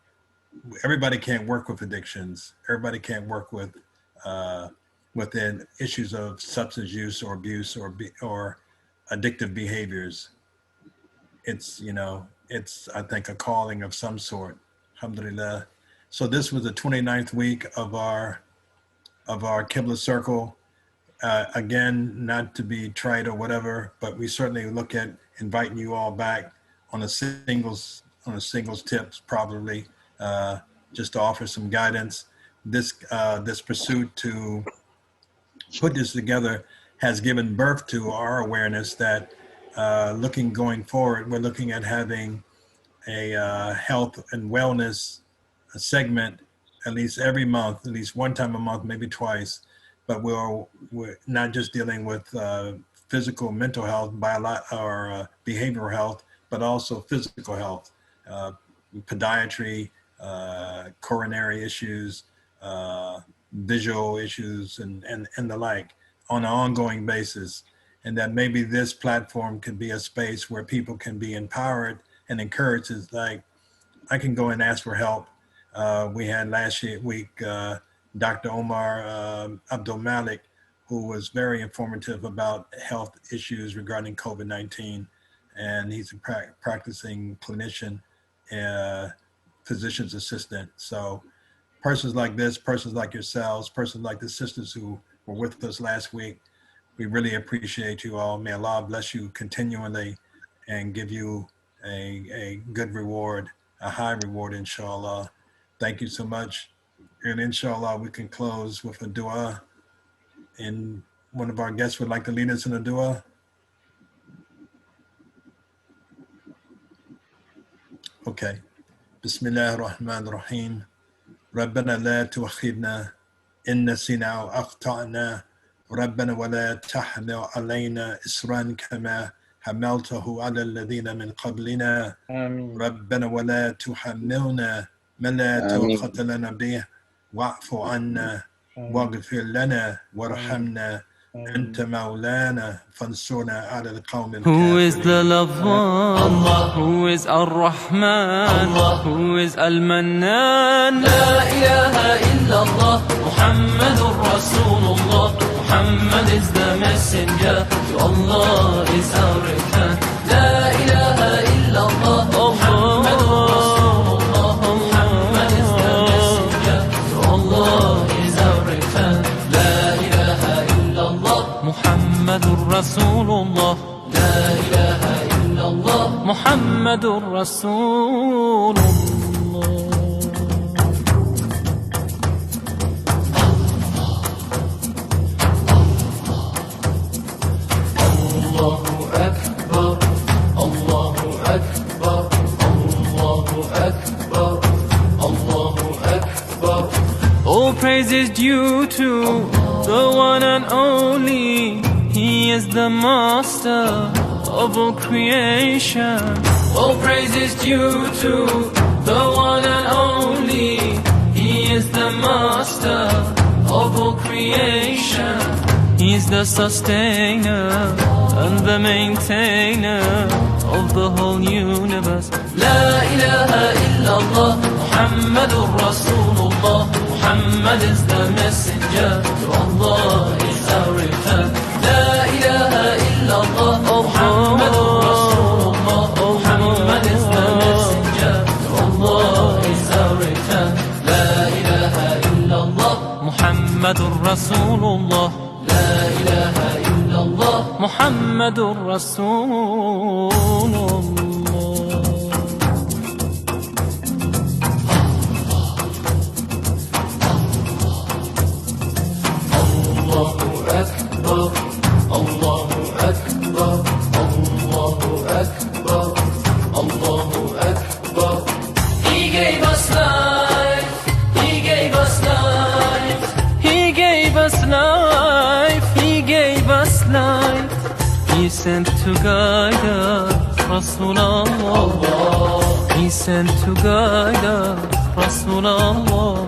everybody can't work with addictions. Everybody can't work with within issues of substance use or abuse or addictive behaviors. It's, you know, it's, I think, a calling of some sort. Alhamdulillah. So this was the 29th week of our Qibla Circle. Again, not to be trite or whatever, but we certainly look at inviting you all back on a singles tips, probably, just to offer some guidance. This pursuit to put this together has given birth to our awareness that going forward, we're looking at having a health and wellness segment at least every month, at least one time a month, maybe twice. But we're not just dealing with physical, mental health, or behavioral health, but also physical health, podiatry, coronary issues, visual issues, and the like on an ongoing basis. And that maybe this platform could be a space where people can be empowered and encouraged. It's like, I can go and ask for help. We had last week, Dr. Omar Abdul Malik, who was very informative about health issues regarding COVID-19. And he's a practicing clinician, physician's assistant. So persons like this, persons like yourselves, persons like the sisters who were with us last week, we really appreciate you all. May Allah bless you continually and give you a good reward, a high reward, inshallah. Thank you so much. And inshallah, we can close with a dua. And one of our guests would like to lead us in a dua. Okay. Bismillah ar-Rahman ar-Rahim. ربنا لا تؤاخذنا إن نسينا أو أخطأنا ربنا ولا تحمل علينا إصرا كما حملته على الذين من قبلنا ربنا ولا تحملنا ما لا طاقة لنا به واعف عنا واغفر لنا وارحمنا أنت مولانا فانصرنا على القوم الكافرين. Who is the loved one? Allah. Who is Ar-Rahman? Allah. Who is Al-Mannan? La ilaha illallah. Muhammadur Rasulullah. Muhammad is the messenger. To Allah is our return. La ilaha illallah. Muhammadur Rasulullah. Muhammad is the messenger. To Allah is our return. La ilaha illallah. Muhammadur Rasulullah. La ilaha illallah. Muhammadur Rasulullah. Allahu Akbar, Allahu Akbar, Allahu Akbar, Allahu Akbar. All praise is due to the one and only. He is the master of all creation. All praise is due to the one and only. He is the master of all creation. He's the sustainer and the maintainer of the whole universe. La ilaha illallah, Muhammadur Rasulullah. Muhammad is the messenger. To Allah is our return. La ilaha illallah, Muhammadur Rasulullah. Muhammad is the messenger. To Allah is our return. La ilaha illallah, Muhammadur Rasulullah. La ilaha illallah, Muhammadur Rasulullah. Allahu Akbar, Allahu Akbar, Allahu Akbar, Allahu Akbar. He gave us life, He gave us life, He gave us life, He gave us life. He sent to guide us, Rasulullah. He sent to guide us, Rasulullah.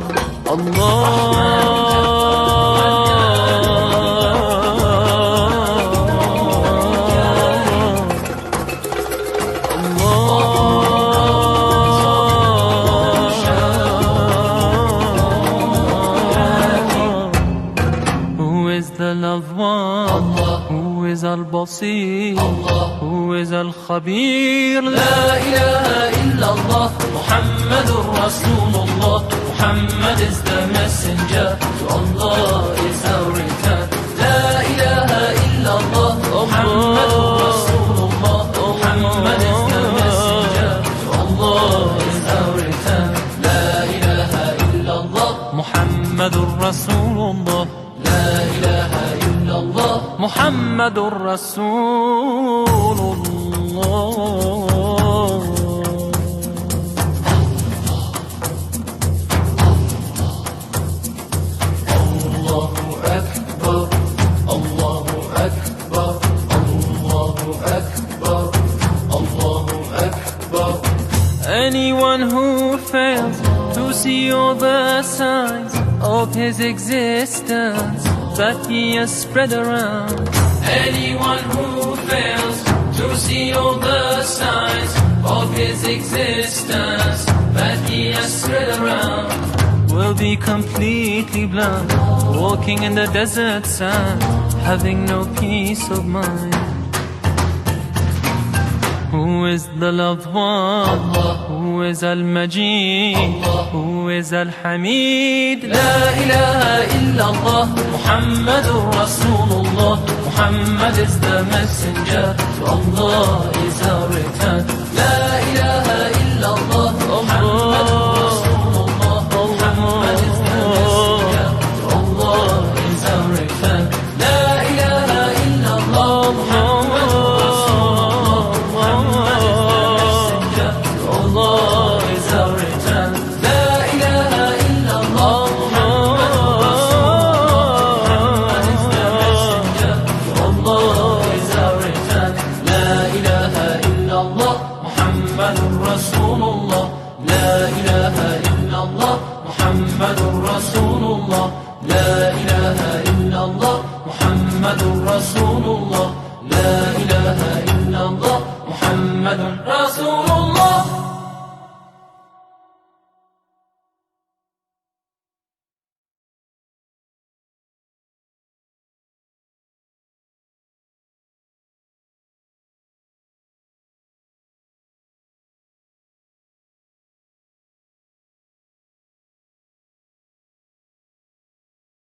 Loved one, Allah. Who is Al-Basir, Allah. Who is Al-Khabir. La ilaha illallah, Muhammadur Rasulullah. Muhammad is the messenger. To Allah is our return. La ilaha illallah, Muhammadur Rasulullah. Muhammad is the messenger. To Allah is our return. La ilaha illallah, Muhammadur Rasulullah. La ilaha illallah, Muhammadur Rasulullah. see all the signs of his existence that he has spread around. Anyone who fails to see all the signs of his existence that he has spread around will be completely blind, walking in the desert sand, having no peace of mind. Who is the loved one? Who is Al-Majid? Who is Al-Hamid? La ilaha illallah, Muhammadur Rasulullah. Muhammad is the messenger, to Allah is our return. La ilaha illallah, Muhammadur Rasulullah. Muhammad is the messenger, to Allah is our return. La ilaha illallah, Muhammadur Rasulullah, la ilaha illallah, Muhammadur Rasulullah.